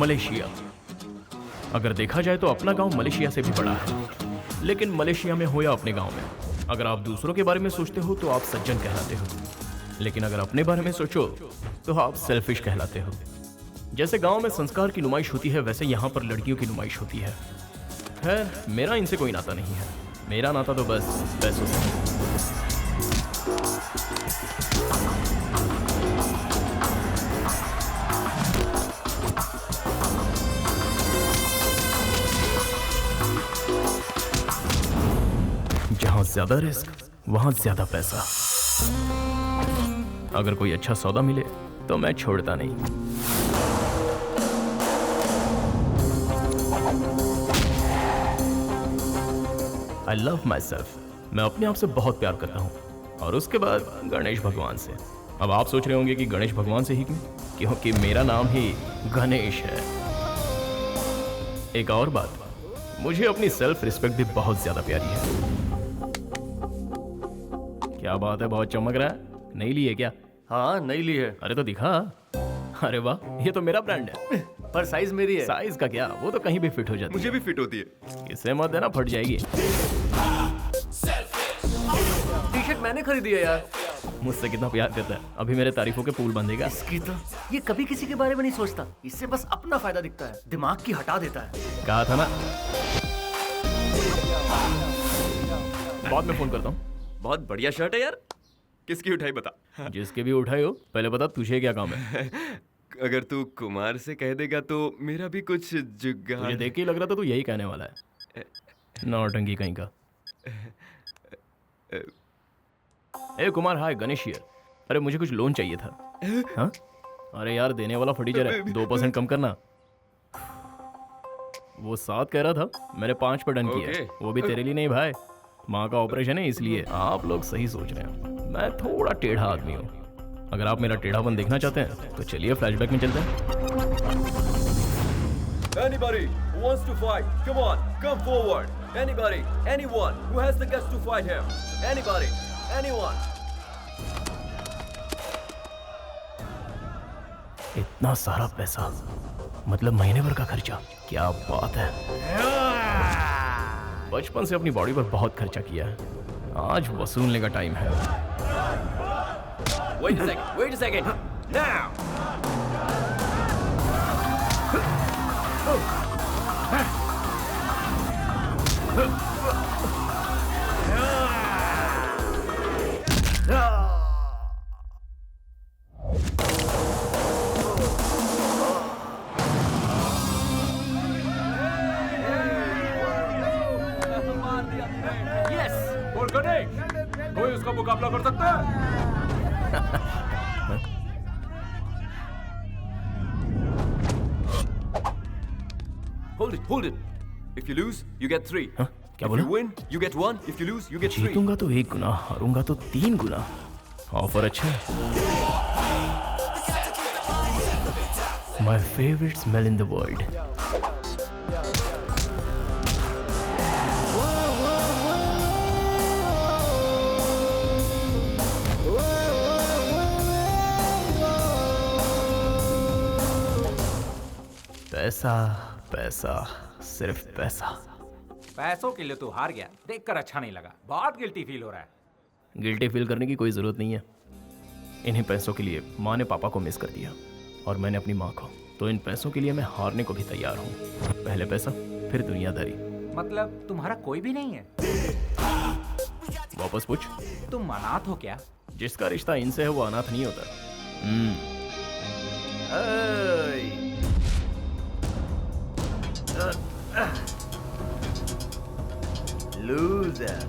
Malaysia. अगर देखा जाए तो अपना गांव मलेशिया से भी बड़ा है, लेकिन मलेशिया में हो या अपने गांव में, अगर आप दूसरों के बारे में सोचते हो तो आप सज्जन कहलाते हो, लेकिन अगर अपने बारे में सोचो तो आप सेल्फिश कहलाते हो। जैसे गांव में संस्कार की नुमाइश होती है, वैसे यहाँ पर लड़कियों की नुमाइश होती है। खैर, मेरा इनसे कोई नाता नहीं है, मेरा नाता तो बस पैसों से है। जहां ज्यादा रिस्क वहां ज्यादा पैसा। अगर कोई अच्छा सौदा मिले तो मैं छोड़ता नहीं। I love my self. मैं अपने आप से बहुत प्यार करता हूं, और उसके बाद गणेश भगवान से। अब आप सोच रहे होंगे कि गणेश भगवान से ही क्यों? क्योंकि मेरा नाम ही गणेश है। एक और बात, मुझे अपनी सेल्फ रिस्पेक्ट भी बहुत ज्यादा प्यारी है। क्या बात है, बहुत चमक रहा है। नहीं ली है क्या? हाँ, नहीं ली है। अरे तो दिखा। अरे वाह, ये तो मेरा ब्रांड है। पर साइज मेरी है। साइज का क्या, वो तो कहीं भी फिट हो जाती है। मुझे भी फिट होती है। इससे मत देना, फट जाएगी। टी शर्ट मैंने खरीदी है यार। मुझसे कितना प्यार करता है, अभी मेरे तारीफों के पुल बंधेगा। इसकी तो ये कभी किसी के बारे में नहीं सोचता, इससे बस अपना फायदा दिखता है, दिमाग की हटा देता है। कहा था ना। बाद में फोन करता हूँ। बहुत बढ़िया शर्ट है यार। किसकी उठाई बता। जिसके भी उठाए हो, पहले बता तुझे क्या काम है। अगर तू कुमार से कह देगा तो मेरा भी कुछ जुगाड़। मुझे देख के ही लग रहा था तू यही कहने वाला है। नौटंकी कहीं का। ए कुमार, हाय, गणेश हियर। अरे मुझे कुछ लोन चाहिए था। हाँ? अरे यार, देने वाला फटीचर है, 2% कम करना। वो 7 कह रहा था, मैंने 5 पर डन किया। वो भी तेरे लिए नहीं भाई, माँ का ऑपरेशन है इसलिए। आप लोग सही सोच रहे हैं, मैं थोड़ा टेढ़ा आदमी हूँ। अगर आप मेरा टेढ़ापन देखना चाहते हैं तो चलिए फ्लैशबैक में चलते हैं। Anybody who wants to fight, come on, come forward. Anybody, anyone who has the guts to fight him. Anybody, anyone. इतना सारा पैसा, मतलब महीने भर का खर्चा। क्या बात है। बचपन से अपनी बॉडी पर बहुत खर्चा किया है, आज वसूलने का टाइम है। Wait a second. Now. Yes. और गणेश, कोई उसका मुकाबला कर सकता है? Hold it. If you lose, you get 3. हाँ? क्या If बोला? you win, you get 1. If you lose, you get 3. जीतूंगा तो 1 गुना, हारूंगा तो 3 गुना। ऑफर अच्छा है। My favorite smell in the world. पैसा पैसा, सिर्फ पैसा। पैसों के लिए तू हार गया, देखकर अच्छा नहीं लगा, बहुत गिल्टी फील हो रहा है। गिल्टी फील करने की कोई जरूरत नहीं है। इन्हीं पैसों के लिए माँ ने पापा को मिस कर दिया, और मैंने अपनी माँ को। तो इन पैसों के लिए मैं हारने को भी तैयार हूँ। पहले पैसा, फिर दुनियादारी। मतलब तुम्हारा कोई भी नहीं है? वापस पूछ। तुम अनाथ हो क्या? जिसका रिश्ता इनसे है वो अनाथ नहीं होता। Loser.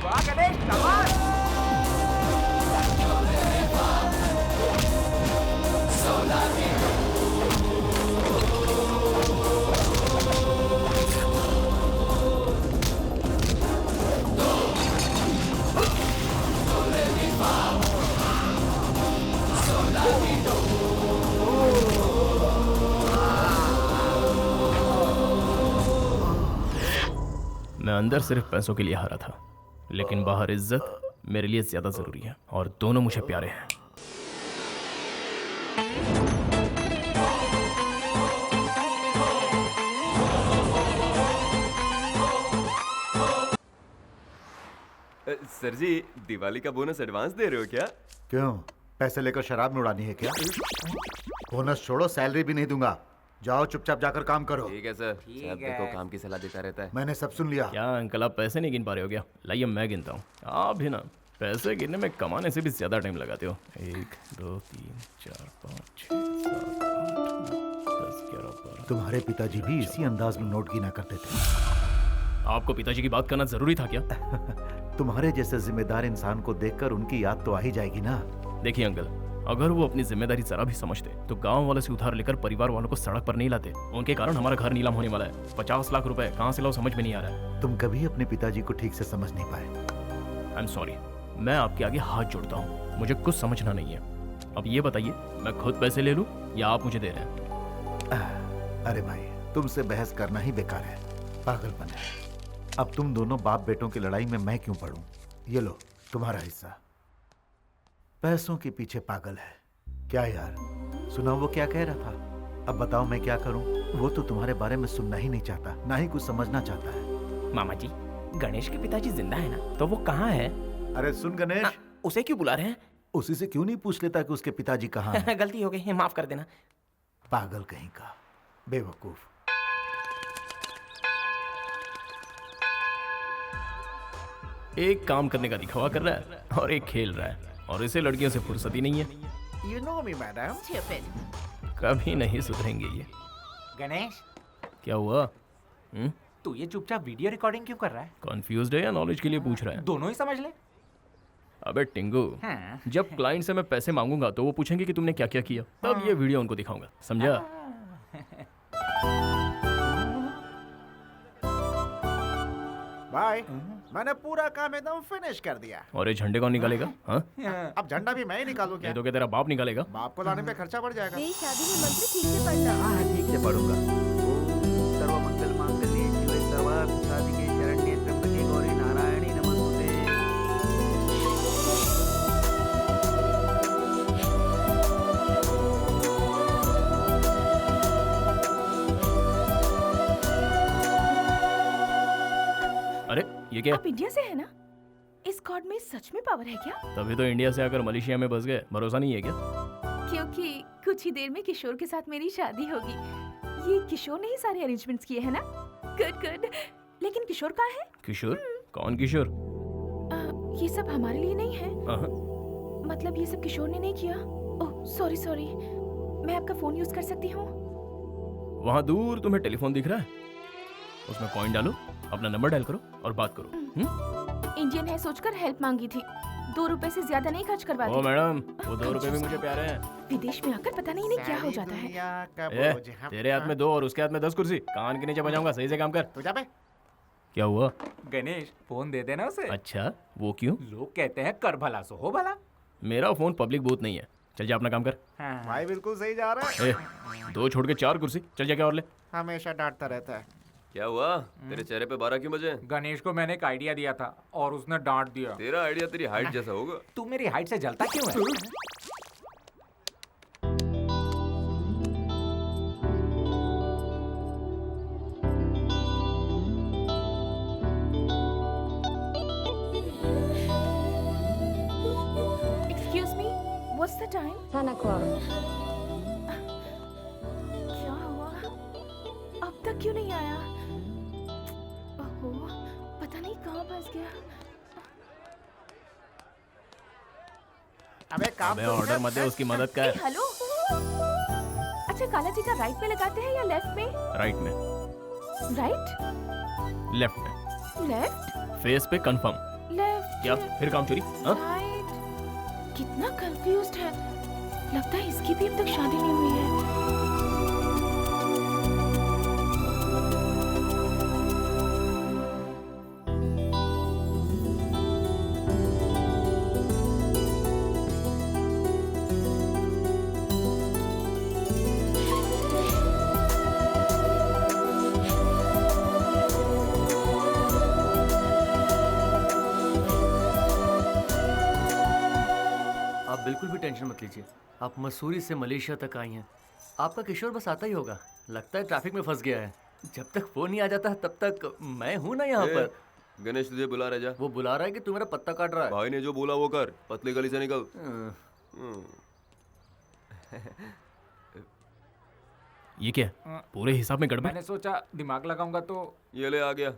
वाह गणेश, शाबाश! मैं अंदर सिर्फ पैसों के लिए हारा था, लेकिन बाहर इज्जत मेरे लिए ज्यादा जरूरी है और दोनों मुझे प्यारे हैं। सर जी, दिवाली का बोनस एडवांस दे रहे हो क्या? क्यों, पैसे लेकर शराब में उड़ानी है क्या? बोनस छोड़ो, सैलरी भी नहीं दूंगा। जाओ चुपचाप जाकर काम करो। ठीक है सर। साहब देखो काम की सलाह देता रहता है। मैंने सब सुन लिया। क्या अंकल, आप पैसे नहीं गिन पा रहे हो क्या? लाइए मैं गिनता हूँ। आप भी ना पैसे गिनने में कमाने से भी ज्यादा टाइम लगाते हो। 1 2 3 4 5 6 7 8 9 10 11 12। तुम्हारे पिताजी भी इसी अंदाज में नोट गिना करते थे। आपको पिताजी की बात करना जरूरी था क्या? तुम्हारे जैसे जिम्मेदार इंसान को देखकर उनकी याद तो आ ही जाएगी ना। देखिए अंकल, अगर वो अपनी जिम्मेदारी जरा भी समझते तो गांव वालों से उधार लेकर परिवार वालों को सड़क पर नहीं लाते। उनके कारण हमारा घर नीलाम होने वाला है। 50 लाख रुपए कहाँ से लाओ समझ में नहीं आ रहा है। तुम कभी अपने पिताजी को ठीक से समझ नहीं पाए। आई एम सॉरी, मैं आपके आगे हाथ जोड़ता हूँ, मुझे कुछ समझना नहीं है। अब ये बताइए, मैं खुद पैसे ले लूँ या आप मुझे दे रहे हैं? अरे भाई, तुमसे बहस करना ही बेकार है, पागलपन है। अब तुम दोनों बाप बेटों की लड़ाई में मैं क्यों पड़ूं? ये लो तुम्हारा हिस्सा। पैसों के पीछे पागल है क्या यार? सुना वो क्या कह रहा था? अब बताओ मैं क्या करूं? वो तो तुम्हारे बारे में सुनना ही नहीं चाहता, ना ही कुछ समझना चाहता है। मामा जी, गणेश के पिताजी जिंदा है ना? तो वो कहाँ है? अरे सुन गणेश, उसे क्यों बुला रहे हैं? उसी से क्यों नहीं पूछ लेता कि उसके पिताजी कहाँ हैं? गलती हो गई, माफ कर देना। पागल कहीं का, बेवकूफ। एक काम करने का दिखावा कर रहा है और एक खेल रहा है, और इसे लड़कियों से फुर्सत ही नहीं है। You know me, madam. कभी नहीं सुधरेंगे ये। गणेश, क्या हुआ? तू ये चुपचाप वीडियो रिकॉर्डिंग क्यों कर रहा है? कंफ्यूज्ड है या नॉलेज के लिए पूछ रहा है? दोनों ही समझ ले। अबे टिंगू, हाँ। जब क्लाइंट से मैं पैसे मांगूंगा तो वो पूछेंगे कि तुमने क्या क्या किया, तब ये वीडियो उनको दिखाऊंगा, समझा? बाय। मैंने पूरा काम एकदम फिनिश कर दिया। और ये झंडे कौन निकालेगा? हाँ? अब झंडा भी मैं ही निकालूं क्या? ये तो क्या तेरा बाप निकालेगा? बाप को लाने पे खर्चा बढ़ जाएगा। मेरी शादी में मंत्र ठीक से पढ़ना। हाँ ठीक से पढ़ूंगा। ओम सर्वमंगल मांगल्ये शिवे सर्वार्थ साधिके शरण्ये त्र्यंबके गौरी नारायणी नमोस्तुते। अरे ये क्या? आप इंडिया से है ना? इस गॉड में सच में पावर है क्या? तभी तो इंडिया से आकर मलेशिया में बस गए, भरोसा नहीं है क्या? क्योंकि कुछ ही देर में किशोर के साथ मेरी शादी होगी। ये किशोर ने ही सारे अरेंजमेंट्स किए हैं ना? Good good. लेकिन किशोर कहाँ है? किशोर? कौन किशोर? ये सब हमारे लिए नहीं है। हाँ। मतलब ये सब किशोर ने नहीं किया। Oh sorry sorry. मैं आपका फोन यूज कर सकती हूँ? वहाँ दूर तुम्हें टेलीफोन दिख रहा है, उसमें कॉइन डालो, अपना नंबर डायल करो और बात करो। इंडियन है सोचकर हेल्प मांगी थी। 2 रुपए से ज्यादा नहीं खर्च करवा ओ दी। मैडम, वो 2 रुपए भी मुझे प्यारे हैं। विदेश में आकर पता नहीं इन्हें क्या हो जाता है। ए, तेरे हाथ में 2 और उसके हाथ में 10 कुर्सी, कान के नीचे बजाऊंगा, सही से काम कर। तू जा बे। क्या हुआ? गणेश, फोन दे देना उसे। अच्छा, वो क्यों? लोग कहते हैं कर भला सो हो भला। मेरा फोन पब्लिक बूथ नहीं है, चल जा अपना काम कर। हाँ। भाई बिल्कुल सही जा रहा है। ए, 2 छोड़ के 4 कुर्सी, चल जा क्या और ले। हमेशा डांटता रहता है। क्या हुआ? तेरे चेहरे पे 12 क्यों बजे? गणेश को मैंने एक आइडिया दिया था और उसने डांट दिया। तेरा आइडिया तेरी हाइट जैसा होगा। तू मेरी हाइट से जलता क्यों है? Excuse me, what's the time? 10 o'clock. क्या हुआ? अब तक क्यों नहीं आया? ओहो, पता नहीं कहाँ फंस गया। अबे काम अबे ऑर्डर मत दे, उसकी मदद ए, कर। हेलो। अच्छा, काला टीका राइट में लगाते हैं या लेफ्ट में? राइट में, राइट, लेफ्ट में, लेफ्ट, फेस पे कंफर्म। लेफ्ट। क्या फिर काम चोरी? हाँ? राइट। कितना कंफ्यूज्ड है। लगता है इसकी भी अब तक शादी नहीं हुई है। बिल्कुल भी टेंशन मत लीजिए। आप मसूरी से मलेशिया तक आई हैं। आपका किशोर बस आता ही होगा। लगता है ट्रैफिक में फंस गया है। जब तक फोन नहीं आ जाता तब तक मैं हूं ना यहाँ पर। गणेश तुझे बुला रहा है, जा। वो बुला रहा है कि तू मेरा पत्ता काट रहा है? भाई ने जो बोला वो कर, पतली गली से निकल। ये क्या पूरे हिसाब में गड़बड़? मैंने सोचा दिमाग लगाऊंगा तो ये ले आ गया।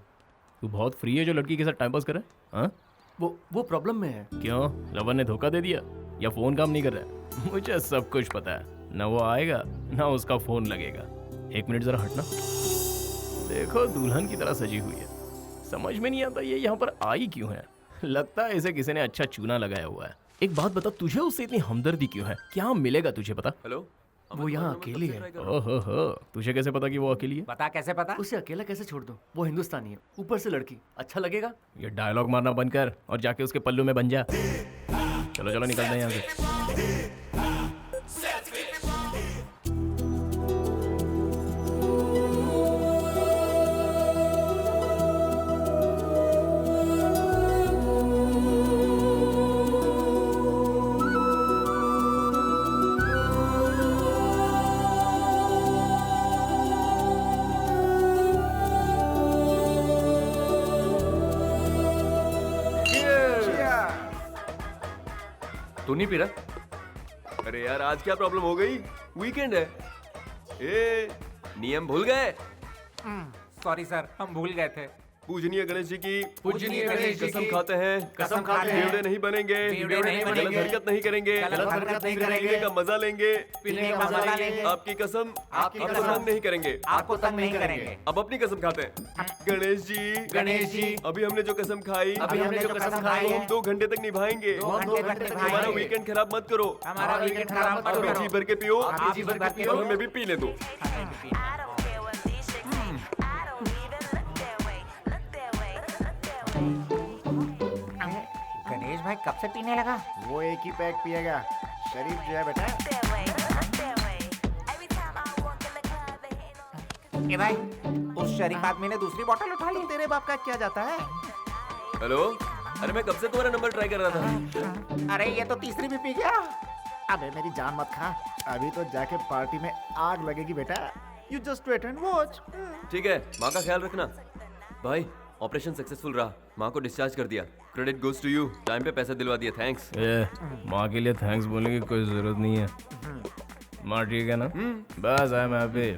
तू बहुत फ्री है जो लड़की के साथ टाइम पास कर रहा है? हाँ? वो प्रॉब्लम में है। क्यों? लवर ने धोखा दे दिया या फोन काम नहीं कर रहा है? मुझे सब कुछ पता है। ना वो आएगा ना उसका फोन लगेगा। एक मिनट जरा हटना। देखो दुल्हन की तरह सजी हुई है। समझ में नहीं आता ये यहाँ पर आई क्यों है। लगता है इसे किसी ने अच्छा चूना लगाया हुआ है। एक बात बता, तुझे उससे इतनी हमदर्दी क्यों है? क्या मिलेगा तुझे पता? हेलो, वो यहाँ अकेली है। ओहो, तुझे कैसे पता कि वो अकेली है? बता कैसे पता? उसे अकेला कैसे छोड़ दूं? वो हिंदुस्तानी है, ऊपर से लड़की। अच्छा लगेगा? ये डायलॉग मारना बंद कर और जाके उसके पल्लू में बन जा। चलो चलो निकलते हैं यहाँ से। तू नहीं पी रहा? अरे यार आज क्या प्रॉब्लम हो गई? वीकेंड है। ए, नियम भूल गए? सॉरी सर, हम भूल गए थे। पूजनीय गणेश जी की पूजनीय गणेश जी कसम की खाते हैं, कसम खाते हैं, बेवड़े नहीं बनेंगे, बेवड़े नहीं गलत बनेंगे, हरकत नहीं करेंगे, गलत हरकत नहीं करेंगे, पीने का मजा लेंगे, पीने का मजा लेंगे, आपकी कसम आपकी आपको कसम, तंग नहीं करेंगे। आपको तंग नहीं करेंगे। अब अपनी कसम खाते हैं। गणेश जी, अभी हमने जो कसम खाई, अभी हमने जो कसम खाई वो है, हम 2 घंटे तक निभाएंगे। 2 घंटे तक निभाएंगे। हमारा वीकेंड खराब मत करो। हमारा वीकेंड खराब मत आप भी करो। जी भर के पियो, आप भी जी भर के पियो। और हमें भी पीने दो। गणेश भाई कब से पीने लगा? वो एक ही पैक पिएगा। शरीफ जो है बेटा। ए भाई, उस शरीफ आदमी ने दूसरी बोतल उठा ली। तेरे बाप का क्या जाता है? हेलो, अरे मैं कब से तुम्हारा नंबर ट्राई कर रहा था। अरे ये तो तीसरी भी पी गया। अबे मेरी जान मत खा। अभी तो जाके पार्टी में आग लगेगी बेटा। You just wait and watch. ठीक है, माँ का ख्याल रखना। भाई ऑपरेशन सक्सेसफुल रहा, माँ को डिस्चार्ज कर दिया। Credit goes to you, time पे पैसा दिलवा दिया, थैंक्स। माँ के लिए थैंक्स बोलने की कोई जरूरत नहीं है। माँ ठीक है ना? बस आई एम हैप्पी।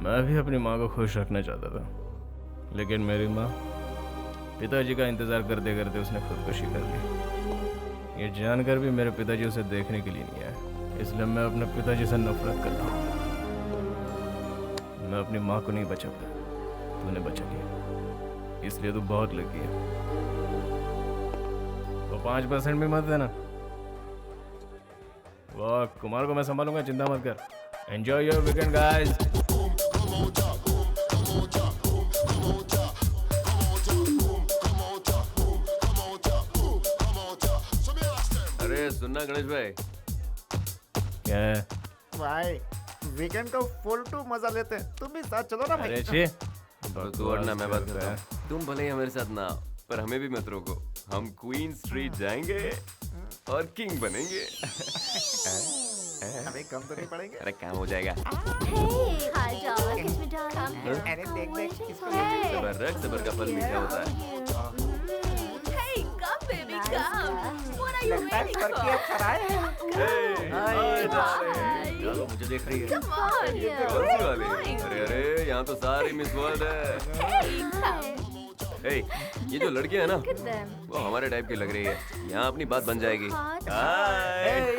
मैं भी अपनी माँ को खुश रखना चाहता था, लेकिन मेरी माँ पिताजी का इंतजार करते करते उसने खुदकुशी कर ली। ये जानकर भी मेरे पिताजी उसे देखने के लिए नहीं आए, इसलिए मैं अपने पिताजी से नफरत करता हूँ। मैं अपनी माँ को नहीं बचा पाया, तूने बचा लिया, इसलिए तू बहुत लकी है। तो 5% भी मत देना। वाह, कुमार को मैं संभालूंगा, चिंता मत कर। Enjoy your weekend guys. अरे सुनना गणेश भाई, क्या है? भाई वीकेंड को फुल टू मजा लेते हैं। तुम भी साथ चलो ना भाई। अरे छे, तू और ना मैं बात करता हूँ। तुम भले ही हमारे साथ ना आओ, पर हमें भी मत रोको। हम क्वीन स्ट्रीट जाएंगे और किंग बनेंगे। अबे कम तो नहीं पड़ेंगे। अरे काम हो जाएगा। अरे देख देख इसको। सबर का फल मीठा होता है। लगता है स्वर की अच्छा है। चलो मुझे देख रही है। कौन सी वाली? अरे अरे, यहाँ तो सारी मिस वर्ल्ड है। हे, ये जो लड़की है ना, वो हमारे टाइप की लग रही है। यहाँ अपनी बात बन जाएगी। हाय।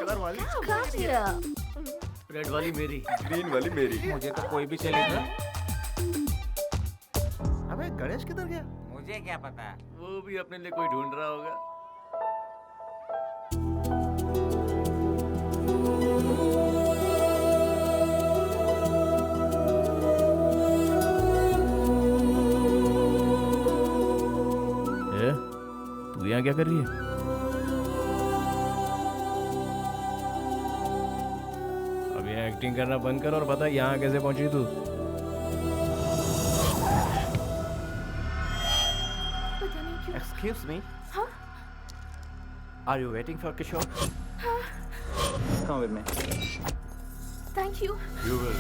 कलर वाली। रेड वाली मेरी, ग्रीन वाली मेरी। मुझे तो कोई भी चलेगा। अबे गणेश किधर गया? मुझे क्या पता। वो भी अपने लिए कोई ढूंढ रहा होगा। तू यहाँ क्या कर रही है? अब यहाँ एक्टिंग करना बंद कर और बता यहाँ कैसे पहुंची तू? Excuse me. Huh? Are you waiting for Kishore? Come with me. Thank you. You will.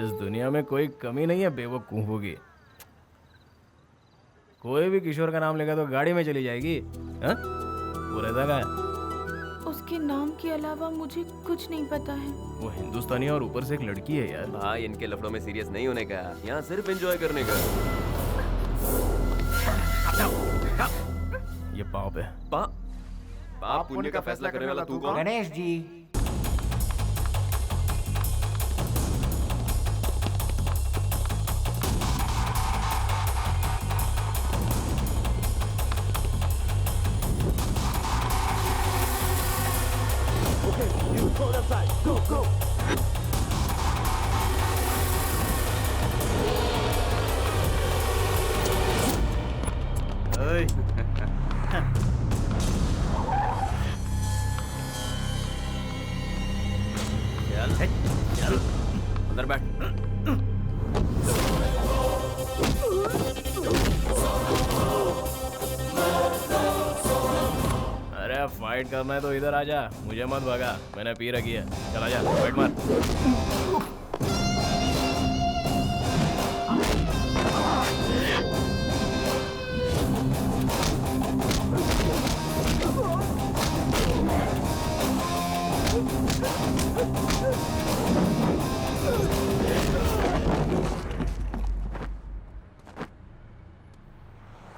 इस दुनिया में कोई कमी नहीं है बेवकूफों की। कोई भी किशोर का नाम लेगा तो गाड़ी में चली जाएगी। हाँ? वो रहता का है? उसके नाम के अलावा मुझे कुछ नहीं पता है। वो हिंदुस्तानी और ऊपर से एक लड़की है यार। भाई इनके लफड़ों में सीरियस नहीं होने का, यहाँ सिर्फ एंजॉय करने का। ये पाप है। पाप पुण्य का फैसला करने वाला तू कौन? गणेश जी। ओए, चल अंदर बैठ। अरे फाइट करना है तो इधर आ जा, मुझे मत भगा, मैंने पी रखी है। चल आ जा, फाइट मार।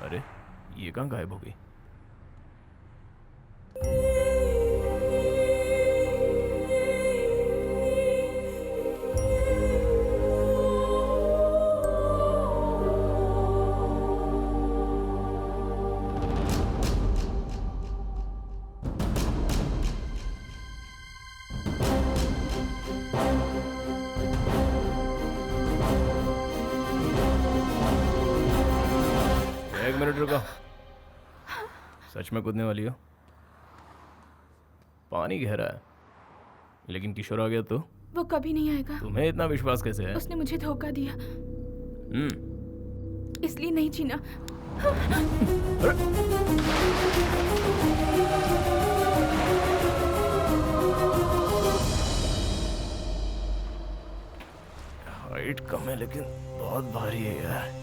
अरे ये कहाँ गायब हो गई? एक मिनट रुको। सच में कूदने वाली हो? पानी गहरा है, लेकिन किशोर आ गया तो? वो कभी नहीं आएगा। तुम्हें इतना विश्वास कैसे है? उसने मुझे धोखा दिया, इसलिए नहीं जीना। हाइट कम है लेकिन बहुत भारी है यार।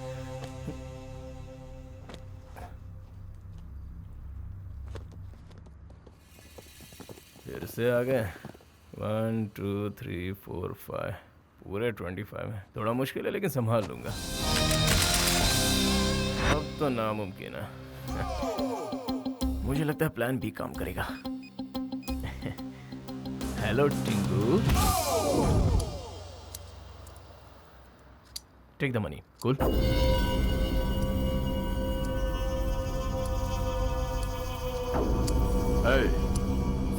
फिर से आ गए। 1 2 3 4 5 पूरे 25 है। थोड़ा मुश्किल है लेकिन संभाल लूंगा। अब तो नामुमकिन है। मुझे लगता है प्लान बी काम करेगा। Hello Tingu, take the money. Cool.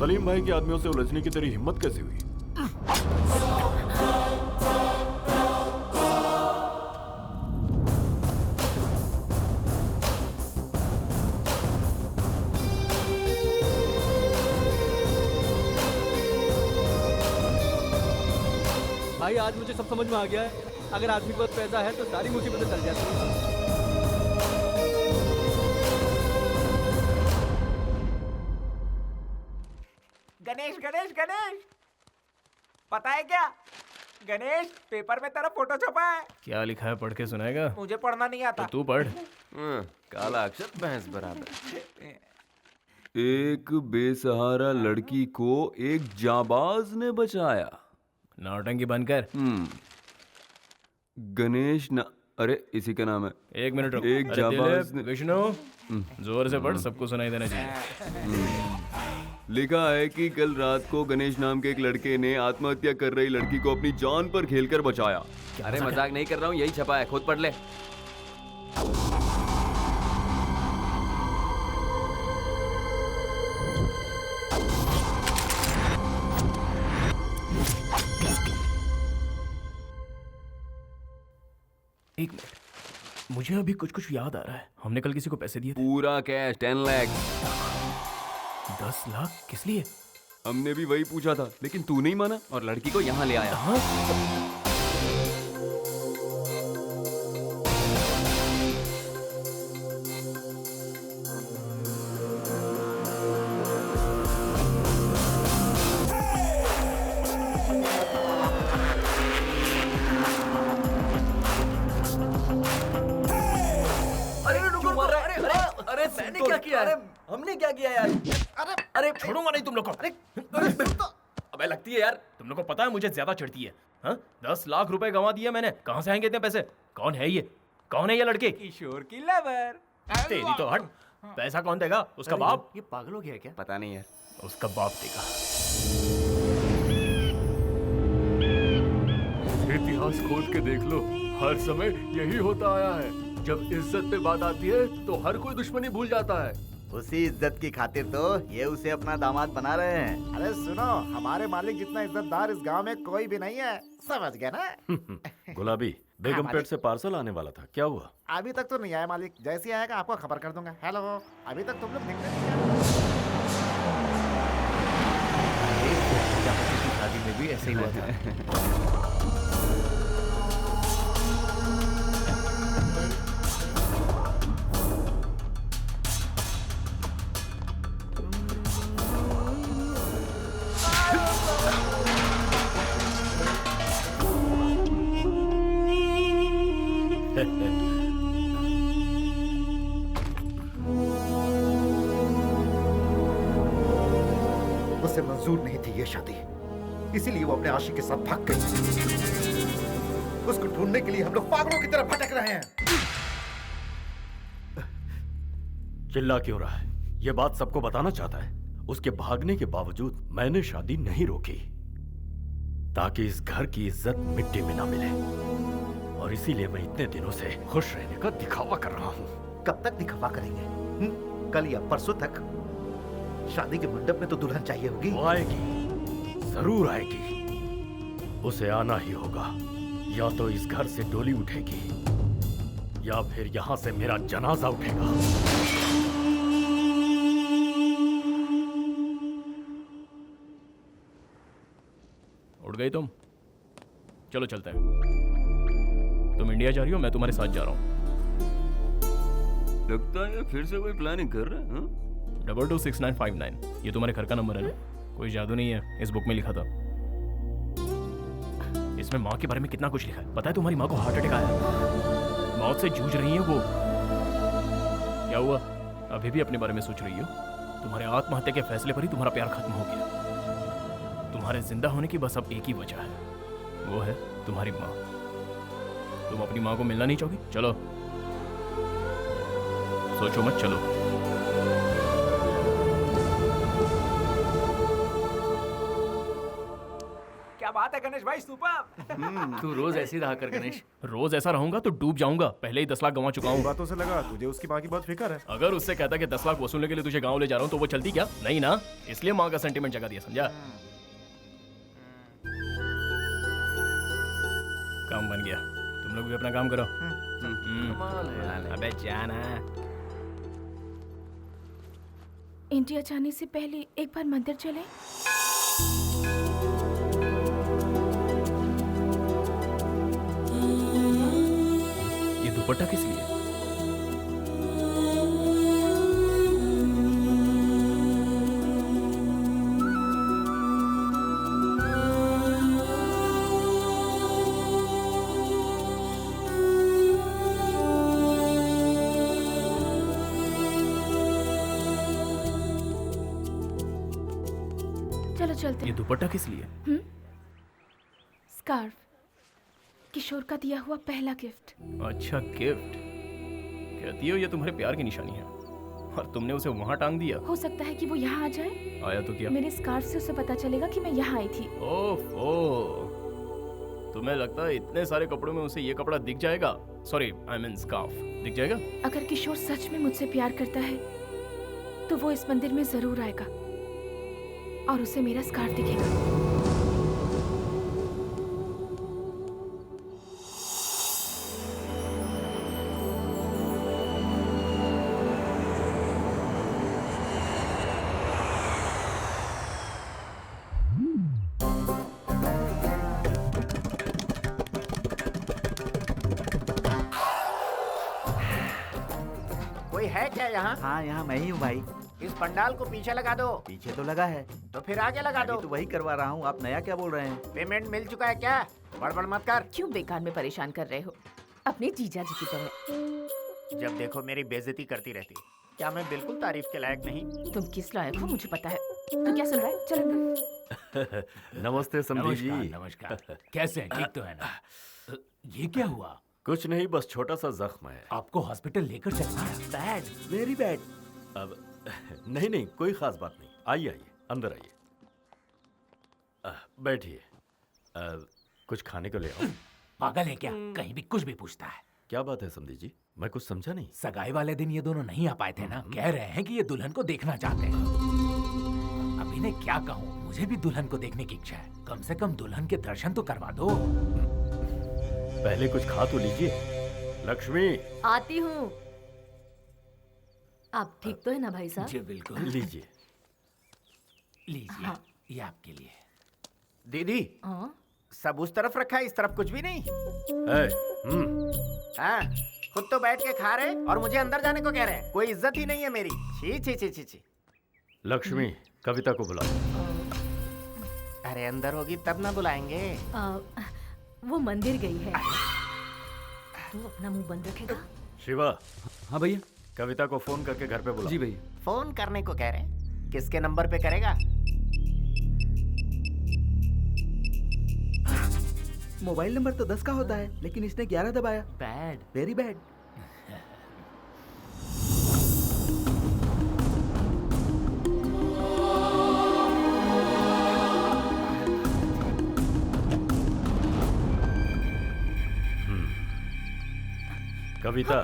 Salim भाई के आदमियों से उलझने की तेरी हिम्मत कैसे हुई? भाई आज मुझे सब समझ में आ गया है। अगर आदमी के पास पैसा है तो सारी मुसीबतें टल जाती हैं। गणेश गणेश गणेश, पता है क्या गणेश, पेपर में तेरा फोटो छपा है। क्या लिखा है पढ़ के सुनाएगा? मुझे पढ़ना नहीं आता। तो तू पढ़। काला अक्षर भैंस बराबर। एक बेसहारा लड़की को एक जाबाज ने बचाया। नौटंकी बंद कर। गणेश ना, अरे इसी का नाम है। एक मिनट रुक। एक अरे जाबाज दिलीप, विष्णु जोर से पढ़, सबको सुनाई देना चाहिए। लिखा है कि कल रात को गणेश नाम के एक लड़के ने आत्महत्या कर रही लड़की को अपनी जान पर खेलकर बचाया। अरे मजाक नहीं कर रहा हूँ, यही छपा है, खुद पढ़ ले। एक मिनट, मुझे अभी कुछ कुछ याद आ रहा है। हमने कल किसी को पैसे दिए थे। पूरा कैश 10 लाख। 10 लाख किस लिए? हमने भी वही पूछा था, लेकिन तू नहीं माना और लड़की को यहाँ ले आया। हाँ? अरे मैंने क्या किया है? हमने क्या किया यार? अरे छोड़ूंगा नहीं तुम लोग को। अबे लगती है यार। तुम लोग को पता है मुझे ज्यादा चढ़ती है। हाँ 10 लाख रुपए गंवा दिए मैंने, कहाँ से आएंगे इतने पैसे? कौन है ये? कौन है ये लड़के? किशोर की लवर। तेरी तो हट। पैसा कौन देगा? उसका बाप? ये पागल हो गया है क्या? पता नहीं यार। उसका बाप देगा। इतिहास खोद के देख लो, हर समय यही होता आया है। जब इज्जत पे बात आती है तो हर कोई दुश्मनी भूल जाता है। उसी इज्जत की खातिर तो ये उसे अपना दामाद बना रहे हैं। अरे सुनो, हमारे मालिक जितना इज्जतदार इस गांव में कोई भी नहीं है, समझ गए ना? गुलाबी, बेगमपेट मालिक। से पार्सल आने वाला था, क्या हुआ? अभी तक तो नहीं आया मालिक, जैसे ही आएगा आपको खबर कर दूंगा। हेलो, अभी तक तुम लोग दिखते नहीं है। शादी में भी ऐसे ही हुआ था। उसे मंजूर नहीं थी ये शादी, इसीलिए वो अपने आशिक के साथ भाग गई। उसको ढूंढने के लिए हम लोग पागलों की तरह भटक रहे हैं। चिल्ला क्यों रहा है? ये बात सबको बताना चाहता है। उसके भागने के बावजूद मैंने शादी नहीं रोकी, ताकि इस घर की इज्जत मिट्टी में ना मिले। और इसीलिए मैं इतने दिनों से खुश रहने का दिखावा कर रहा हूँ। कब तक दिखावा करेंगे? कल या परसों तक? शादी के मंडप में तो दुल्हन चाहिए होगी। वो आएगी, जरूर आएगी। उसे आना ही होगा। या तो इस घर से डोली उठेगी, या फिर यहाँ से मेरा जनाजा उठेगा। उठ गई तुम? चलो चलते हैं। तुम इंडिया जा रही हो, मैं तुम्हारे साथ जा रहा हूँ। लगता है फिर से कोई प्लानिंग कर रहा है। 226959, ये तुम्हारे घर का नंबर है ना? कोई जादू नहीं है, इस बुक में लिखा था। इसमें माँ के बारे में कितना कुछ लिखा है। पता है तुम्हारी माँ को हार्ट अटैक आया है, मौत से जूझ रही है वो। क्या हुआ, अभी भी अपने बारे में सोच रही हो? तुम्हारे आत्महत्या के फैसले पर ही तुम्हारा प्यार खत्म हो गया। तुम्हारे जिंदा होने की बस अब एक ही वजह है, वो है तुम्हारी माँ। तुम अपनी माँ को मिलना नहीं चाहोगी? चलो, सोचो मत, चलो। क्या बात है गणेश भाई, सुपर। तू रोज ऐसे ही रहा कर गणेश। रोज ऐसा रहूंगा तो डूब जाऊंगा। पहले ही 10 लाख गंवा चुका हूँ। बातों से लगा तुझे उसकी माँ की बहुत फिक्र है। अगर उससे कहता कि 10 लाख वसूलने के लिए तुझे गांव ले जा रहा हूँ तो वो चलती क्या? नहीं ना, इसलिए माँ का सेंटीमेंट जगा दिया, समझा? काम बन गया, तुम लोग भी अपना काम करो। अबे जाना। इंडिया जाने से पहले एक बार मंदिर चले। ये दुपट्टा किस लिए? चलो चलते ये हैं। दुपट्टा किस लिए? स्कार्फ, किशोर का दिया हुआ पहला गिफ्ट। अच्छा, गिफ्ट। कहती हो ये तुम्हारे प्यार की निशानी है, और तुमने उसे वहां टांग दिया। हो सकता है कि वो यहाँ आ जाए। आया तो क्या? मेरे स्कार्फ से उसे पता चलेगा कि मैं यहाँ आई थी। ओह, तुम्हें लगता है इतने सारे कपड़ों में उसे ये कपड़ा दिख जाएगा? सॉरी, आई मीन स्कार्फ दिख जाएगा? अगर किशोर सच में मुझसे प्यार करता है तो वो इस मंदिर में जरूर आएगा और उसे मेरा स्कार्फ दिखेगा। कोई है क्या यहाँ? हाँ, यहाँ मैं ही हूँ भाई। इस पंडाल को पीछे लगा दो। पीछे तो लगा है, तो फिर आगे लगा दो। अभी तो वही करवा रहा हूँ। आप नया क्या बोल रहे हैं? पेमेंट मिल चुका है क्या? बड़बड़ मत कर। क्यों बेकार में परेशान कर रहे हो? अपने जीजा जी की तरह। जब देखो मेरी बेइज्जती करती रहती। क्या मैं बिल्कुल तारीफ के लायक नहीं? तुम किस लायक हो मुझे पता है। तू क्या सुन रहा है? चल अंदर। नमस्ते समधी जी। नमस्कार। कैसे हैं? ठीक तो है ना? ये क्या हुआ? कुछ नहीं, बस छोटा सा जख्म है। आपको हॉस्पिटल लेकर चलना है? Bad, very bad. अब नहीं नहीं, कोई खास बात नहीं। आइए आइए, अंदर आइए। बैठिए। कुछ खाने को ले आओ। पागल है क्या? कहीं भी कुछ भी पूछता है। क्या बात है समधी जी? मैं कुछ समझा नहीं। सगाई वाले दिन ये दोनों नहीं आ पाए थे ना? कह रहे हैं कि ये दुल्हन को देखना चाहते हैं। अब इन्हें क्या कहूँ, मुझे भी दुल्हन को देखने की इच्छा है। कम से कम दुल्हन के दर्शन तो करवा दो। पहले कुछ खा तो लीजिए। लक्ष्मी, आती हूँ। आप ठीक तो है ना भाई साहब? जी बिल्कुल। लीजिए। लीजिए। हाँ। ये आपके लिए। दीदी, हाँ? सब उस तरफ रखा है, इस तरफ कुछ भी नहीं। हाँ, खुद तो बैठ के खा रहे और मुझे अंदर जाने को कह रहे हैं। कोई इज्जत ही नहीं है मेरी। छी छी छी छी छी। लक्ष्मी, कविता को बुलाओ। अरे अंदर होगी तब ना बुलाएंगे। वो मंदिर गई है। तू अपना मुंह बंद रखेगा? शिवा। हाँ भैया। कविता को फोन करके घर पे बुलाओ। जी भैया। फोन करने को कह रहे हैं? किसके नंबर पे करेगा? मोबाइल नंबर तो 10 का होता है, लेकिन इसने 11 दबाया। Bad, very bad. कविता,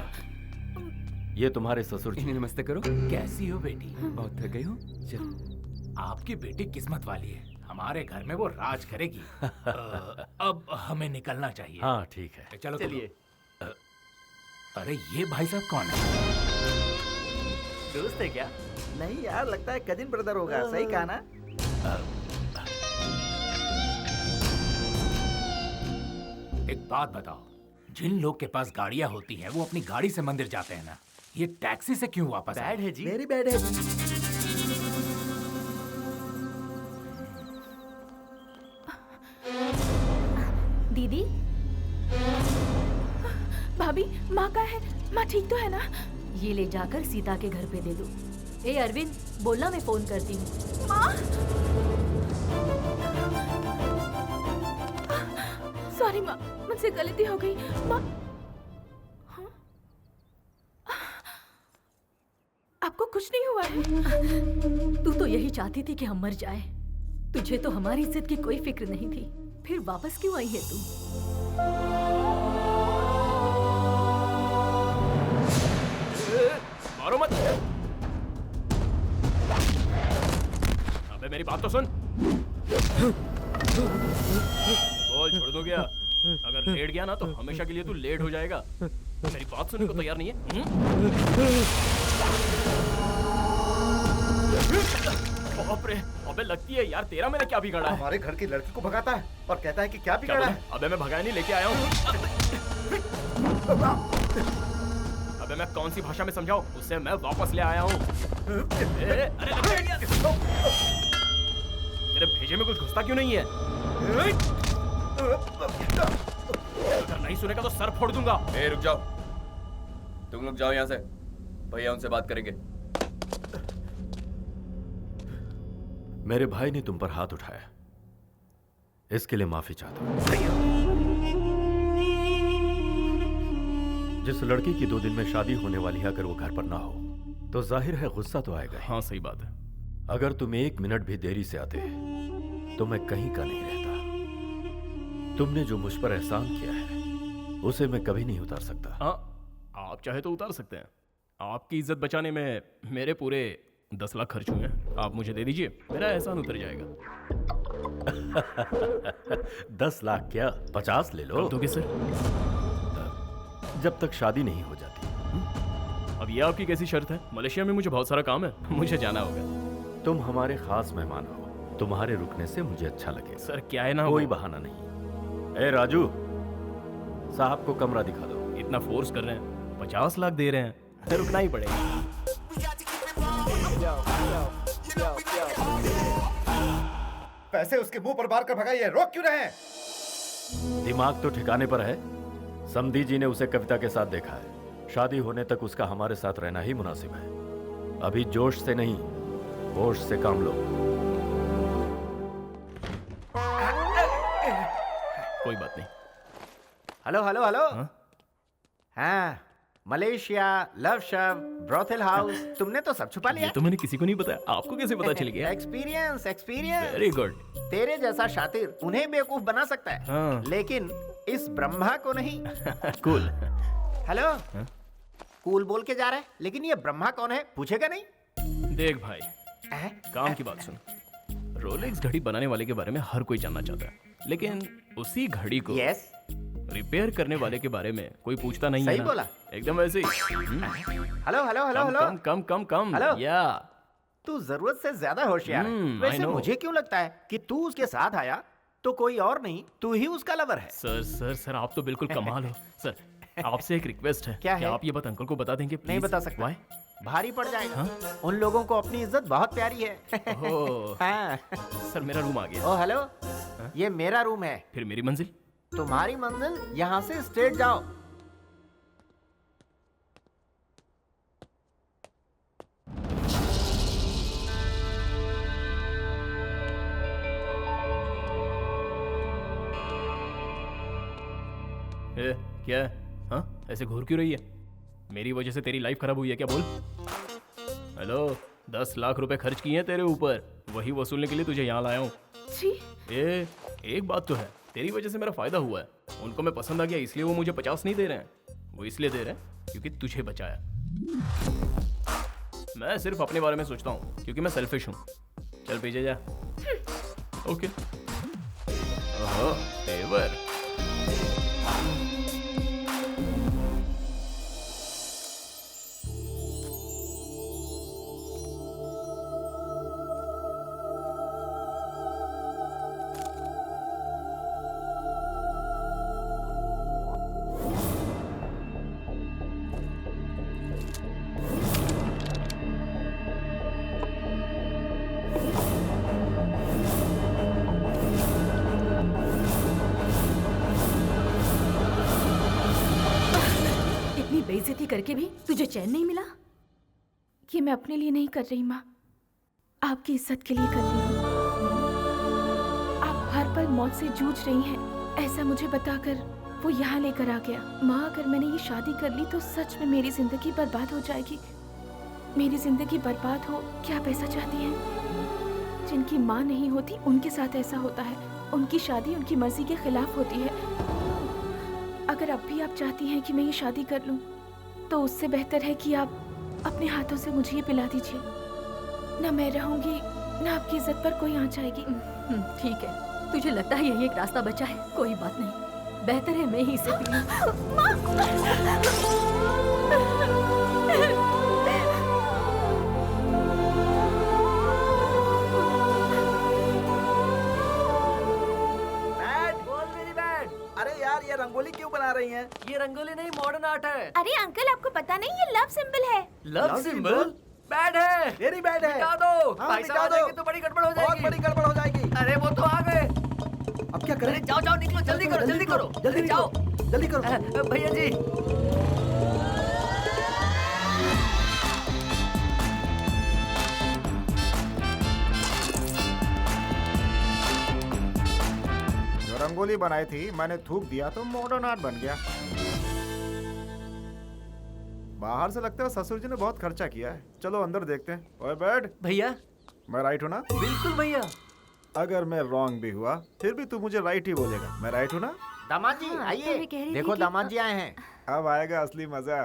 ये तुम्हारे ससुर जी। नमस्ते करो। कैसी हो बेटी? बहुत थक गई हो? चल। आपकी बेटी किस्मत वाली है। हमारे घर में वो राज करेगी। अब हमें निकलना चाहिए। हाँ ठीक है, चलो चलिए। अरे ये भाई साहब कौन है? दोस्त है क्या? नहीं यार, लगता है कजिन ब्रदर होगा। सही कहा ना? एक बात बताओ, जिन लोग के पास गाड़ियां होती हैं वो अपनी गाड़ी से मंदिर जाते हैं ना, ये टैक्सी से क्यों वापस आए? बैड है जी। वेरी बैड है जी। दीदी, भाभी, माँ का है? माँ ठीक तो है ना? ये ले जाकर सीता के घर पे दे दो। ए अरविंद, बोलना मैं फोन करती हूँ। माँ, सॉरी माँ, मुझसे गलती हो गई। माँ, हाँ? आपको कुछ नहीं हुआ है? तू तो यही चाहती थी कि हम मर जाए। तुझे तो हमारी इज्जत की कोई फिक्र नहीं थी। फिर वापस क्यों आई है तू? मारो मत। अबे मेरी बात तो सुन। बोल, छोड़ दो क्या? अगर लेट गया ना तो हमेशा के लिए तू लेट हो जाएगा। मेरी बात सुनने को तैयार नहीं है? बाप रे, अबे लगती है यार, तेरा मैंने क्या बिगाड़ा है? हमारे घर की लड़की को भगाता है और कहता है कि क्या क्या बिगाड़ा बोला? है? अबे मैं भगाया नहीं, लेके आया हूँ। अबे मैं कौन सी भाषा में समझाऊं? उससे मैं वापस ले आया हूँ। अरे तेरे भेजे में कुछ घुसता क्यों नहीं है? अगर नहीं सुनेगा तो सर फोड़ दूंगा। ए रुक जाओ, तुम लोग जाओ यहाँ से, भैया उनसे बात करेंगे। मेरे भाई ने तुम पर हाथ उठाया, इसके लिए माफी चाहता हूं। जिस लड़की की 2 दिन में शादी होने वाली है, अगर वो घर पर ना हो तो जाहिर है गुस्सा तो आएगा। हाँ सही बात है। अगर तुम 1 मिनट भी देरी से आते तो मैं कहीं का नहीं रहता। तुमने जो मुझ पर एहसान किया है उसे मैं कभी नहीं उतार सकता। हाँ, आप चाहे तो उतार सकते हैं। आपकी इज्जत बचाने में मेरे पूरे 10 लाख खर्च हुए हैं। आप मुझे दे दीजिए, मेरा एहसान उतर जाएगा। 10 लाख क्या, 50 ले लो। दोगे सर? जब तक शादी नहीं हो जाती। अब ये आपकी कैसी शर्त है? मलेशिया में मुझे बहुत सारा काम है, मुझे जाना होगा। तुम हमारे खास मेहमान हो, तुम्हारे रुकने से मुझे अच्छा लगे। सर क्या है ना, कोई बहाना नहीं। ए राजू, साहब को कमरा दिखा दो। इतना फोर्स कर रहे हैं, 50 लाख दे रहे हैं, तो रुकना ही पड़ेगा। पैसे उसके मुंह पर मार कर भगाइए, रोक क्यों रहे हैं? दिमाग तो ठिकाने पर है। समधी जी ने उसे कविता के साथ देखा है। शादी होने तक उसका हमारे साथ रहना ही मुनासिब है। अभी जोश से नहीं, होश से काम लो। कोई बात नहीं। Hello hello hello. हाँ, मलेशिया, लव शव, ब्रोथल हाउस, तुमने तो सब छुपा लिया। ये तो मैंने किसी को नहीं बताया, आपको कैसे पता चल गया? Experience experience. Very good. तेरे जैसा शातिर उन्हें बेवकूफ बना सकता है, हाँ। लेकिन इस ब्रह्मा को नहीं। कूल। हेलो, कूल बोल के जा रहा है, लेकिन ये ब्रह्मा कौन है पूछेगा नहीं? देख भाई, काम की बात सुन। रोलेक्स घड़ी बनाने वाले के बारे में हर कोई जानना चाहता है, लेकिन उसी घड़ी को यस रिपेयर करने वाले के बारे में कोई पूछता नहीं है सही ना? बोला। एकदम ऐसे ही। Hello hello hello hello. Come come come come. Hello. या तू जरूरत से ज्यादा होशियार है। I वैसे know। मुझे क्यों लगता है कि तू उसके साथ आया तो कोई और नहीं, तू ही उसका लवर है। सर सर सर, आप तो बिल्कुल कमाल हो। सर, आपसे एक रिक्वेस्ट है। क्या है? आप ये बात अंकल को बता देंगे नहीं please? बता सकता। Why? भारी पड़ जाएगा। उन लोगों को अपनी इज्जत बहुत प्यारी है। ओह, हाँ। सर मेरा रूम आ गया। ओ हेलो, ये मेरा रूम है। फिर मेरी मंजिल? तुम्हारी मंजिल यहाँ से स्ट्रेट जाओ। ए, क्या है? हाँ, ऐसे घूर क्यों रही है? मेरी वजह से तेरी लाइफ खराब हुई है क्या? बोल। हेलो, 10 लाख रुपए खर्च किए हैं तेरे ऊपर, वही वसूलने के लिए तुझे यहाँ लाया हूँ। जी। एक बात तो है, तेरी वजह से मेरा फायदा हुआ है। उनको मैं पसंद आ गया, इसलिए वो मुझे 50 नहीं दे रहे हैं। वो इसलिए दे रहे हैं क्योंकि तुझे बचाया। मैं सिर्फ अपने बारे में सोचता हूँ क्योंकि मैं सेल्फिश हूँ। चल पीछे जा। ओके। ओहो, तेवर। इतनी बेइज्जती करके भी तुझे चैन नहीं मिला? ये मैं अपने लिए नहीं कर रही माँ, आपकी इज्जत के लिए कर रही हूँ। आप हर पल मौत से जूझ रही हैं, ऐसा मुझे बताकर वो यहाँ लेकर आ गया। माँ, अगर मैंने ये शादी कर ली तो सच में मेरी जिंदगी बर्बाद हो जाएगी। मेरी जिंदगी बर्बाद हो, क्या आप ऐसा चाहती हैं? जिनकी माँ नहीं होती उनके साथ ऐसा होता है। उनकी शादी उनकी मर्जी के खिलाफ होती है। अगर अब भी आप चाहती हैं कि मैं ये शादी कर लूं, तो उससे बेहतर है कि आप अपने हाथों से मुझे ये पिला दीजिए। ना मैं रहूंगी, ना आपकी इज्जत पर कोई आँच आएगी। ठीक है, तुझे लगता है यही एक रास्ता बचा है? कोई बात नहीं, बेहतर है मैं ही इसे पी लूं। अरे यार, ये रंगोली क्यों बना रही हैं? ये रंगोली नहीं, मॉडर्न आर्ट है। अरे अंकल, आपको पता नहीं ये लव सिंबल है। Love symbol? बैड है। वेरी बैड है। मिटा दो। हाँ, भाई साहब आ जाएंगे तो बड़ी गड़बड़ हो जाएगी। बहुत बड़ी गड़बड़ हो जाएगी। अरे वो तो आ गए। अब क्या करें? अरे जाओ जाओ, निकलो, जल्दी करो, जल्दी करो, जल्दी जाओ, जल्दी करो। भैया जी। जो रंगोली बनाई थी मैंने थूक दिया तो मॉडर्न आर्ट बन गया। बाहर से लगता है ससुर जी ने बहुत खर्चा किया है। चलो अंदर देखते हैं। ओए बैठ। भैया, मैं राइट हूँ ना? बिल्कुल भैया। अगर मैं रॉन्ग भी हुआ फिर भी तू मुझे राइट ही बोलेगा। मैं राइट हूँ ना? दामाद जी आइए, देखो दामाद जी आए हैं। अब आएगा असली मजा।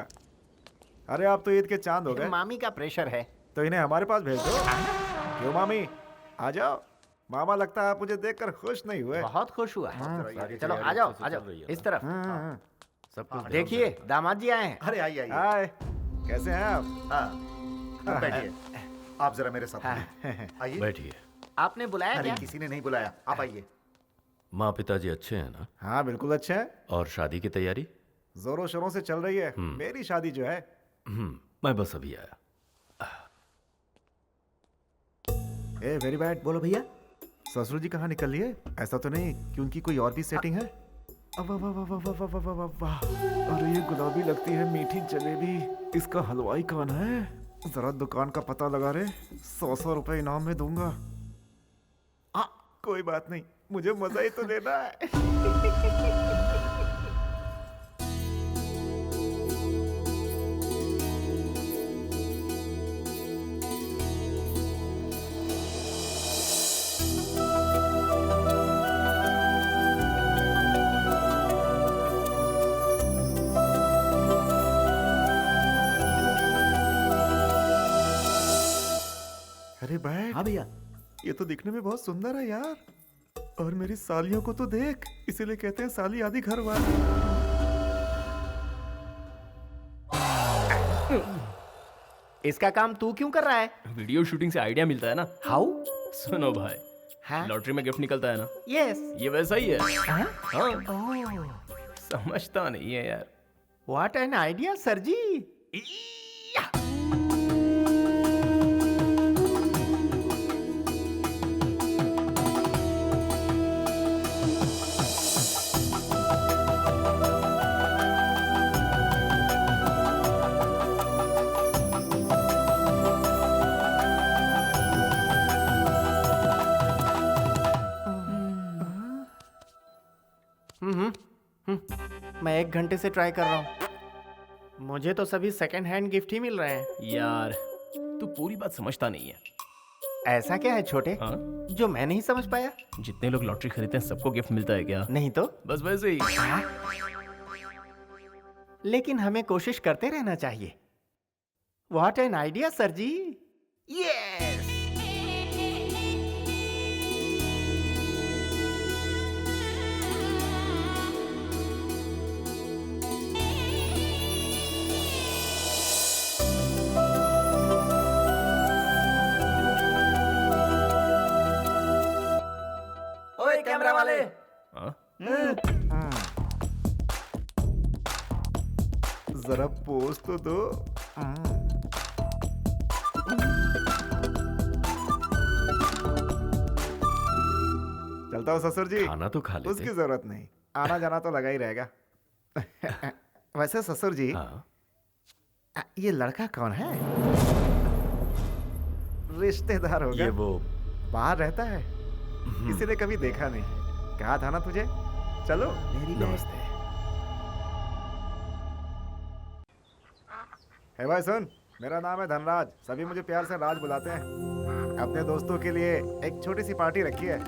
अरे आप तो ईद के चांद हो गए। मामी का प्रेशर है तो इन्हें हमारे पास भेज दो। क्यों मामी, आ जाओ। मामा लगता है आप मुझे देखकर खुश नहीं हुए। बहुत खुश हुआ। चलो आ जाओ, आ जाओ इस तरफ। सब कुछ देखिए दामाद जी आए हैं। अरे आइए आइए। हाय, कैसे हैं आप? हाँ, बैठिए। आप जरा मेरे साथ आइए। बैठिए। आपने बुलाया अरे क्या? किसी ने नहीं बुलाया, आप आइए। माँ पिताजी अच्छे हैं ना? हाँ बिल्कुल अच्छे हैं। और शादी की तैयारी? जोरों शोरों से चल रही है। मेरी शादी जो है। मैं बस अभी आया। A very bad. बोलो भैया। ससुर जी कहाँ निकल लिए? ऐसा तो नहीं कि उनकी कोई और भी सेटिंग है? वाह वाह वाह वाह वाह वाह वाह वाह। अरे ये गुलाबी लगती है मीठी जलेबी। इसका हलवाई कौन है? जरा दुकान का पता लगा रे, 100 रुपए इनाम में दूंगा। कोई बात नहीं, मुझे मजा ही तो लेना है। अरे बैठ। हाँ भैया। ये तो दिखने में बहुत सुंदर है यार, और मेरी सालियों को तो देख, इसीलिए कहते हैं साली आधी घर वाली। इसका काम तू क्यों कर रहा है? वीडियो शूटिंग से आइडिया मिलता है ना। हाउ? सुनो भाई, हाँ? लॉटरी में गिफ्ट निकलता है ना। यस। ये वैसा ही है। हाँ? हाँ। समझता नहीं है यार। व्हाट एन आइडिया सर जी। मैं 1 घंटे से ट्राई कर रहा हूँ, मुझे तो सभी सेकंड हैंड गिफ्ट ही मिल रहे हैं। यार तू पूरी बात समझता नहीं है। ऐसा क्या है छोटे? हाँ? जो मैं नहीं समझ पाया? जितने लोग लॉटरी खरीदते हैं सबको गिफ्ट मिलता है क्या? नहीं तो बस वैसे ही। लेकिन हमें कोशिश करते रहना चाहिए। What an idea sir ji. Yes. ओए कैमरा वाले। जरा पोज तो दो। चलता हूँ ससुर जी। खाना तो खा लेते। उसकी जरूरत नहीं, आना जाना तो लगा ही रहेगा। वैसे ससुर जी, ये लड़का कौन है? रिश्तेदार होगा। ये वो बाहर रहता है, इसीलिए कभी देखा नहीं। कहा था ना तुझे। चलो मेरी नमस्ते। है भाई सुन, मेरा नाम है धनराज, सभी मुझे प्यार से राज बुलाते हैं। अपने दोस्तों के लिए एक छोटी सी पार्टी रखी है।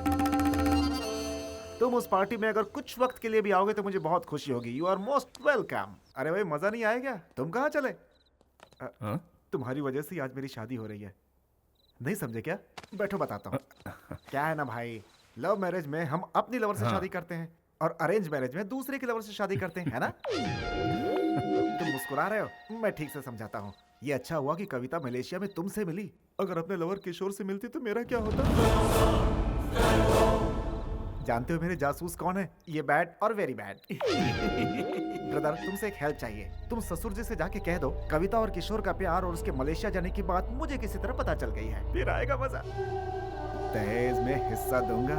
तुम उस पार्टी में अगर कुछ वक्त के लिए भी आओगे तो मुझे बहुत खुशी होगी। You are most welcome. अरे भाई मजा नहीं आएगा? तुम कहाँ चले? तुम्हारी वजह से आज मेरी शादी हो रही है, नहीं समझे क्या? बैठो बताता हूँ। क्या है ना भाई, लव मैरिज में हम अपनी लवर से शादी करते हैं, और अरेंज मैरिज में दूसरे की लवर से शादी करते हैं, है ना? तुम मुस्कुरा रहे हो, मैं ठीक से समझाता हूँ। ये अच्छा हुआ कि कविता मलेशिया में तुमसे मिली। अगर अपने लवर किशोर से मिलती तो मेरा क्या होता? जानते हो मेरे जासूस कौन है? ये बैड और वेरी बैड। ब्रदर, तुमसे एक हेल्प चाहिए। तुम ससुर जी से जाके कह दो कविता और किशोर का प्यार और उसके मलेशिया जाने की बात मुझे किसी तरह पता चल गई है। फिर आएगा मजा। दहेज में हिस्सा दूंगा,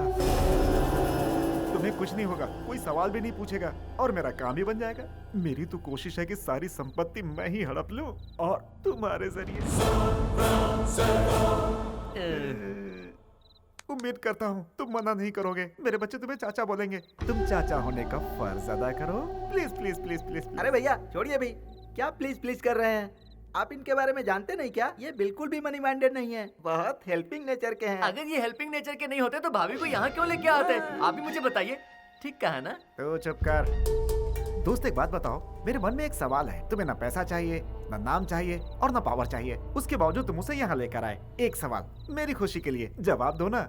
तुम्हें कुछ नहीं होगा, कोई सवाल भी नहीं पूछेगा, और मेरा काम ही बन जाएगा। मेरी तो कोशिश है कि सारी संपत्ति मैं ही हड़प लूं और तुम्हारे जरिए। उम्मीद करता हूँ तुम मना नहीं करोगे। मेरे बच्चे तुम्हें चाचा बोलेंगे। तुम चाचा होने का फर्ज अदा करो। Please please please please. अरे भैया छोड़िए भाई, क्या प्लीज प्लीज कर रहे हैं? आप इनके बारे में जानते नहीं क्या? ये बिल्कुल भी मनी माइंडेड नहीं है, बहुत हेल्पिंग नेचर के हैं। अगर ये हेल्पिंग नेचर के नहीं होते तो भाभी को यहाँ क्यों लेके आते? आप ही मुझे बताइए, ठीक कहा ना? तो चुप कर। दोस्त एक बात बताओ, मेरे मन में एक सवाल है। तुम्हें ना पैसा चाहिए, ना नाम चाहिए, और ना पावर चाहिए, उसके बावजूद तुम उसे यहाँ लेकर आए। एक सवाल मेरी खुशी के लिए जवाब दो ना,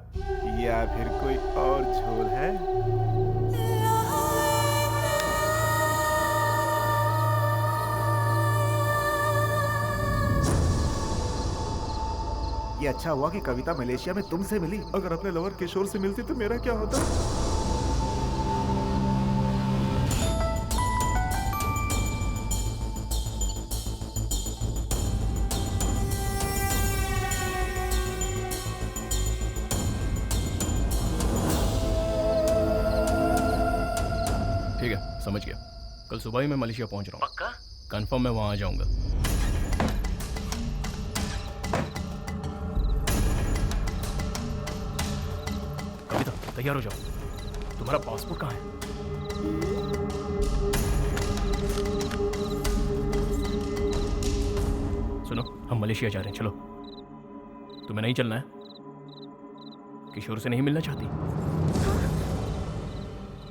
या फिर कोई और झोल है? ये अच्छा हुआ कि कविता मलेशिया में तुमसे मिली। अगर अपने लवर किशोर से मिलती तो मेरा क्या होता? ठीक है, समझ गया। कल सुबह ही मैं मलेशिया पहुंच रहा हूँ। पक्का? कंफर्म मैं वहां आ जाऊंगा। तैयार हो जाओ। तुम्हारा पासपोर्ट कहाँ है? सुनो, हम मलेशिया जा रहे हैं, चलो। तुम्हें नहीं चलना है? किशोर से नहीं मिलना चाहती?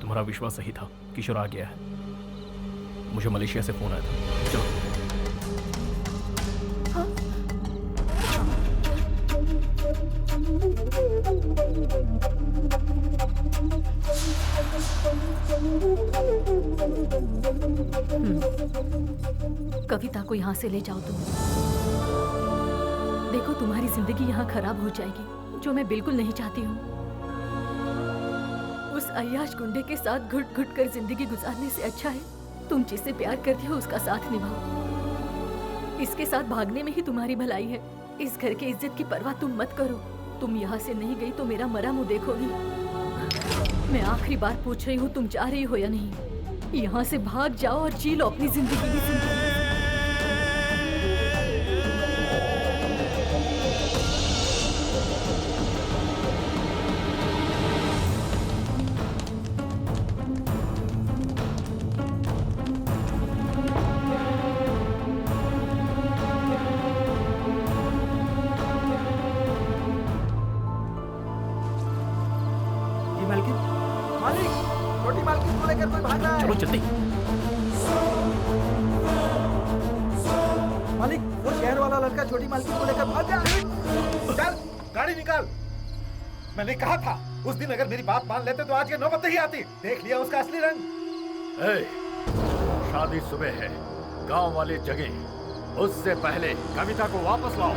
तुम्हारा विश्वास सही था, किशोर आ गया है। मुझे मलेशिया से फोन आया था, चलो। कविता को यहाँ से ले जाओ तुम। देखो तुम्हारी जिंदगी यहाँ खराब हो जाएगी, जो मैं बिल्कुल नहीं चाहती हूँ। उस अय्याश गुंडे के साथ घुट घुट कर जिंदगी गुजारने से अच्छा है तुम जिससे प्यार करती हो उसका साथ निभाओ। इसके साथ भागने में ही तुम्हारी भलाई है। इस घर की इज्जत की परवाह तुम मत करो। तुम यहाँ से नहीं गई तो मेरा मरा मुंह देखोगी। मैं आखिरी बार पूछ रही हूँ, तुम जा रही हो या नहीं? यहाँ से भाग जाओ और जी लो अपनी जिंदगी की जिंदगी। चलो जल्दी। मालिक, वो शहर वाला लड़का छोटी मालकिन को लेकर भाग गया। चल, गाड़ी निकाल। मैंने कहा था उस दिन अगर मेरी बात मान लेते तो आज ये नौबत नहीं आती। देख लिया उसका असली रंग। शादी सुबह है, गांव वाले जगह। उससे पहले कविता को वापस लाओ।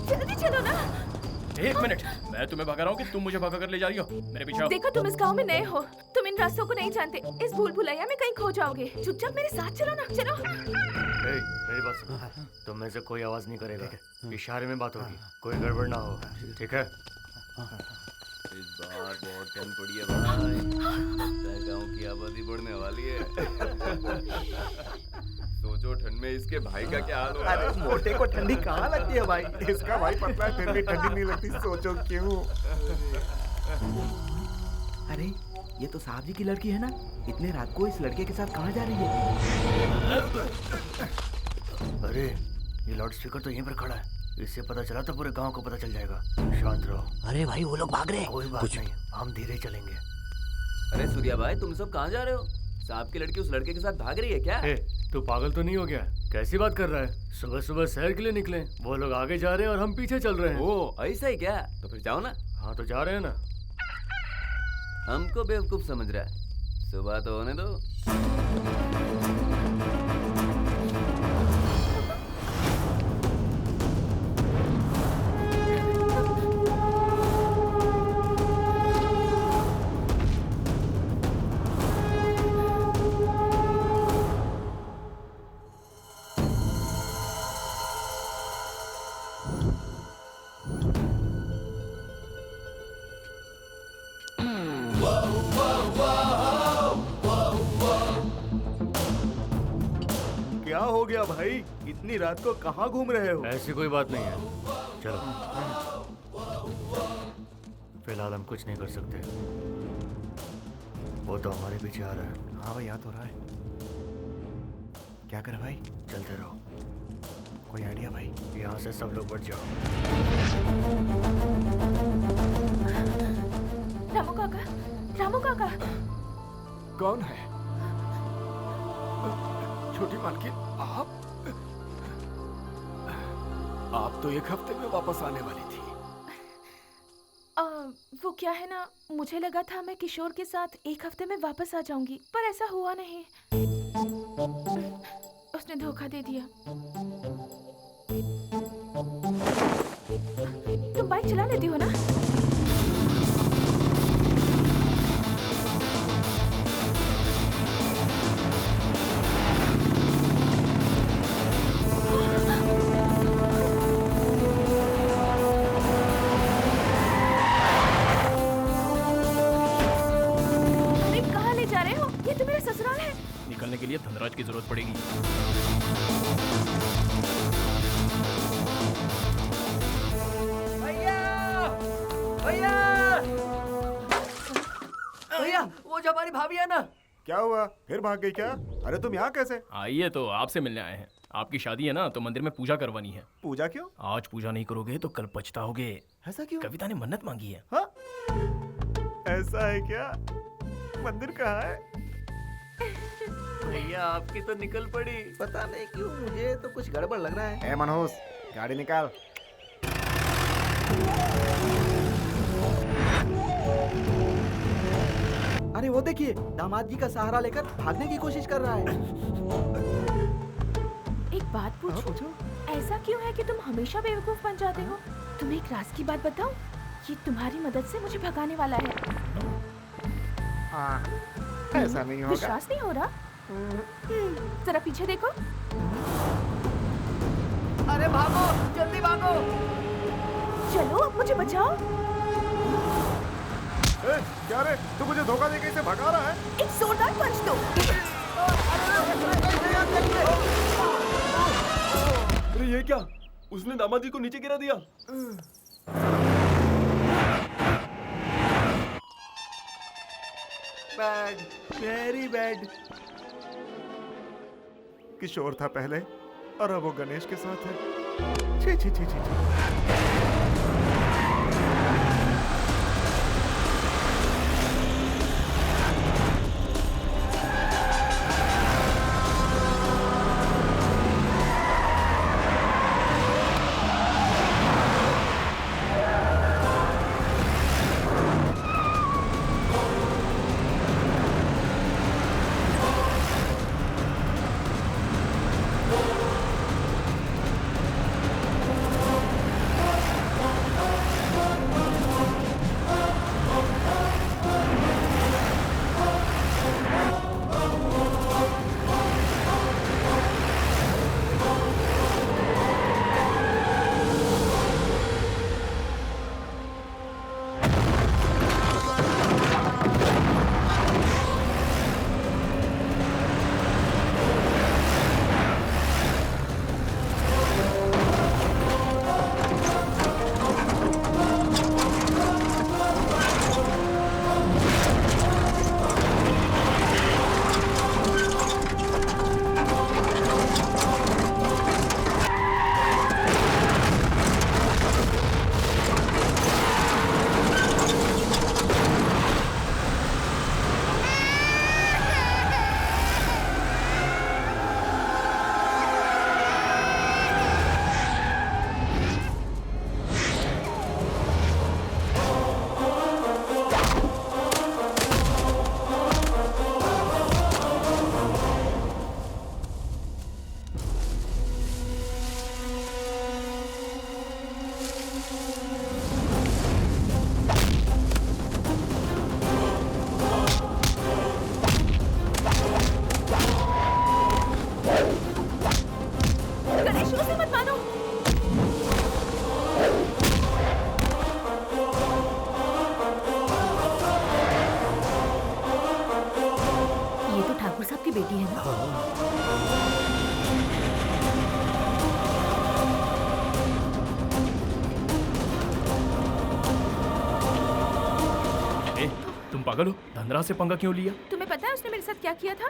जल्दी चलो ना। एक मिनट, मैं तुम्हें भगा रहा हूँ कि तुम मुझे भगा कर ले जा रही हो? मेरे पीछे आओ। देखो, तुम इस गांव में नए हो, तुम इन रास्तों को नहीं जानते। इस भूल भुलैया में कहीं खो जाओगे। चुपचाप मेरे साथ चलो ना, चलो। मेरी बात सुनो, तुम में से कोई आवाज नहीं करेगा। इशारे में बात होगी, कोई गड़बड़ ना हो, ठीक है? इस बार बहुत ठंड पड़ी है भाई, लगता है गाँव की आबादी बढ़ने वाली है। सोचो ठंड में इसके भाई का क्या हाल होगा। अरे मोटे को ठंडी कहाँ लगती है भाई? इसका भाई पतला है फिर भी ठंडी नहीं लगती। सोचो क्यों? अरे ये तो साहब जी की लड़की है ना? इतने रात को इस लड़के के साथ कहाँ जा रही है? अरे ये लाउड स्पीकर तो यहीं पर खड़ा है, इससे पता चला तो पूरे गांव को पता चल जाएगा। शांत रहो। अरे भाई वो लोग भाग रहे हैं। कोई बात नहीं, हम धीरे चलेंगे। अरे सूर्या भाई, तुम सब कहाँ जा रहे हो? साहब की लड़की उस लड़के के साथ भाग रही है क्या? तू पागल तो नहीं हो गया? कैसी बात कर रहा है? सुबह सुबह शहर के लिए निकले, वो लोग आगे जा रहे हैं और हम पीछे चल रहे हैं। ओ ऐसा ही क्या? तो फिर जाओ ना। हाँ तो जा रहे हैं ना। हमको बेवकूफ समझ रहा है? सुबह तो होने दो। क्या हो गया भाई? इतनी रात को कहाँ घूम रहे हो? ऐसी कोई बात नहीं है, चलो। फिलहाल हम कुछ नहीं कर सकते, वो तो हमारे पीछे आ रहा है। हाँ भाई, याद हो रहा है। क्या करे भाई? चलते रहो। कोई आइडिया भाई? यहाँ से सब लोग बढ़ जाओ। रामू काका, रामू काका। कौन है? छोटी मालकिन, आप तो एक हफ्ते में वापस आने वाली थी। वो क्या है ना, मुझे लगा था मैं किशोर के साथ एक हफ्ते में वापस आ जाऊंगी, पर ऐसा हुआ नहीं। उसने धोखा दे दिया। तुम बाइक चला लेती हो ना? निकलने के लिए धनराज की जरूरत पड़ेगी। भैया भैया वो जो हमारी भाभी है ना। क्या हुआ, फिर भाग गई क्या? अरे तुम यहाँ कैसे? आइए तो आपसे मिलने आए हैं। आपकी शादी है ना, तो मंदिर में पूजा करवानी है। पूजा क्यों? आज पूजा नहीं करोगे तो कल पछताओगे। ऐसा क्यों? कविता ने मन्नत मांगी है। हाँ? ऐसा है क्या? मंदिर कहाँ है? भैया आपकी तो निकल पड़ी। पता नहीं क्यों मुझे तो कुछ गड़बड़ लग रहा है। ए मनोज, गाड़ी निकाल। अरे वो देखिए, दामाद जी का सहारा लेकर भागने की कोशिश कर रहा है। एक बात पूछूं? ऐसा क्यों है कि तुम हमेशा बेवकूफ बन जाते हो? तुम्हें एक राज की बात बताऊं? ये तुम्हारी मदद से मुझे भगाने वाला है। ऐसा नहीं होगा। विश्वास नहीं हो रहा? जरा पीछे देखो। अरे भागो, जल्दी भागो। चलो मुझे बचाओ। क्या रे, तू मुझे धोखा देके इसे भगा रहा है? एक जोरदार पंच दो। अरे ये क्या, उसने दामाद जी को नीचे गिरा दिया। Bad, very bad. किशोर था पहले और अब वो गणेश के साथ है। छी छी छी छी छी। पागल हो? धनराज से पंगा क्यों लिया? तुम्हें पता है उसने मेरे साथ क्या किया था?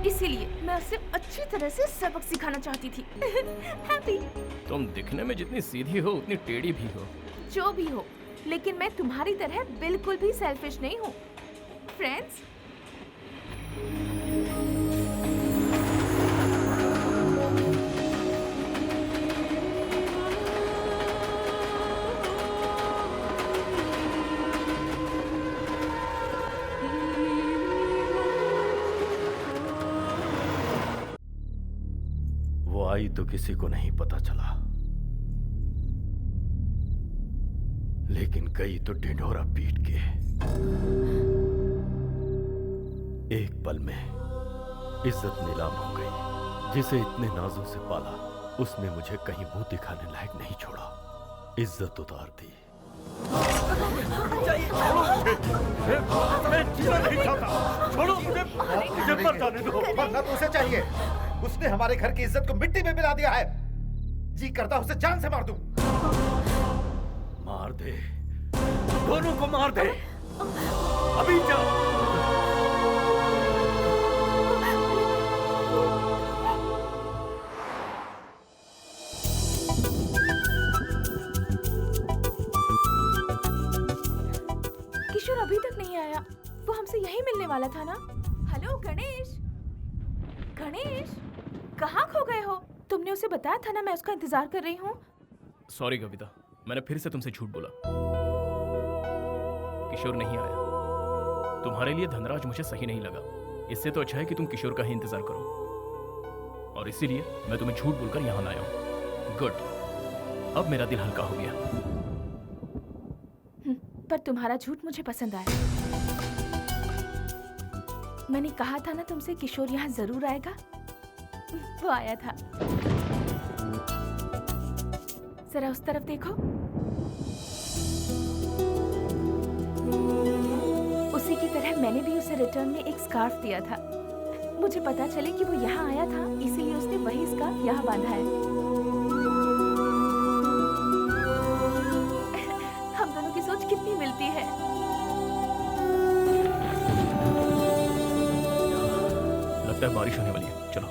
इसीलिए मैं उसे अच्छी तरह से सबक सिखाना चाहती थी। हैप्पी। तुम दिखने में जितनी सीधी हो उतनी टेढ़ी भी हो। जो भी हो, लेकिन मैं तुम्हारी तरह बिल्कुल भी सेल्फिश नहीं हूँ। फ्रेंड्स, आई तो किसी को नहीं पता चला, लेकिन गई तो ढिंढोरा पीट के। एक पल में इज्जत नीलाम हो गई। जिसे इतने नाजों से पाला, उसने मुझे कहीं मुंह दिखाने लायक नहीं छोड़ा। इज्जत उतार दी। छोड़ो मुझे, मुझे मर जाने दो, वरना तो उसे चाहिए। उसने हमारे घर की इज्जत को मिट्टी में मिला दिया है। जी करता उसे जान से मार दूं। मार दे, दोनों को मार दे, अभी जा। किशोर अभी तक नहीं आया। वो हमसे यही मिलने वाला था ना। हेलो गणेश, गणेश कहाँ खो गए हो? तुमने उसे बताया था ना मैं उसका इंतजार कर रही हूँ। सॉरी कविता, मैंने फिर से तुमसे झूठ बोला। किशोर नहीं आया। तुम्हारे लिए धनराज मुझे सही नहीं लगा। इससे तो अच्छा है कि तुम किशोर का ही इंतजार करो, और इसीलिए मैं तुम्हें झूठ बोलकर यहाँ लाया हूँ। गुड, अब मेरा दिल हल्का हो गया। पर तुम्हारा झूठ मुझे पसंद आया। मैंने कहा था ना तुमसे किशोर यहाँ जरूर आएगा। वो आया था। जरा उस तरफ देखो। उसी की तरह मैंने भी उसे रिटर्न में एक स्कार्फ दिया था। मुझे पता चले कि वो यहाँ आया था, इसीलिए उसने वही स्कार्फ यहाँ बांधा है। हम दोनों की सोच कितनी मिलती है। लगता है बारिश होने वाली है। चलो।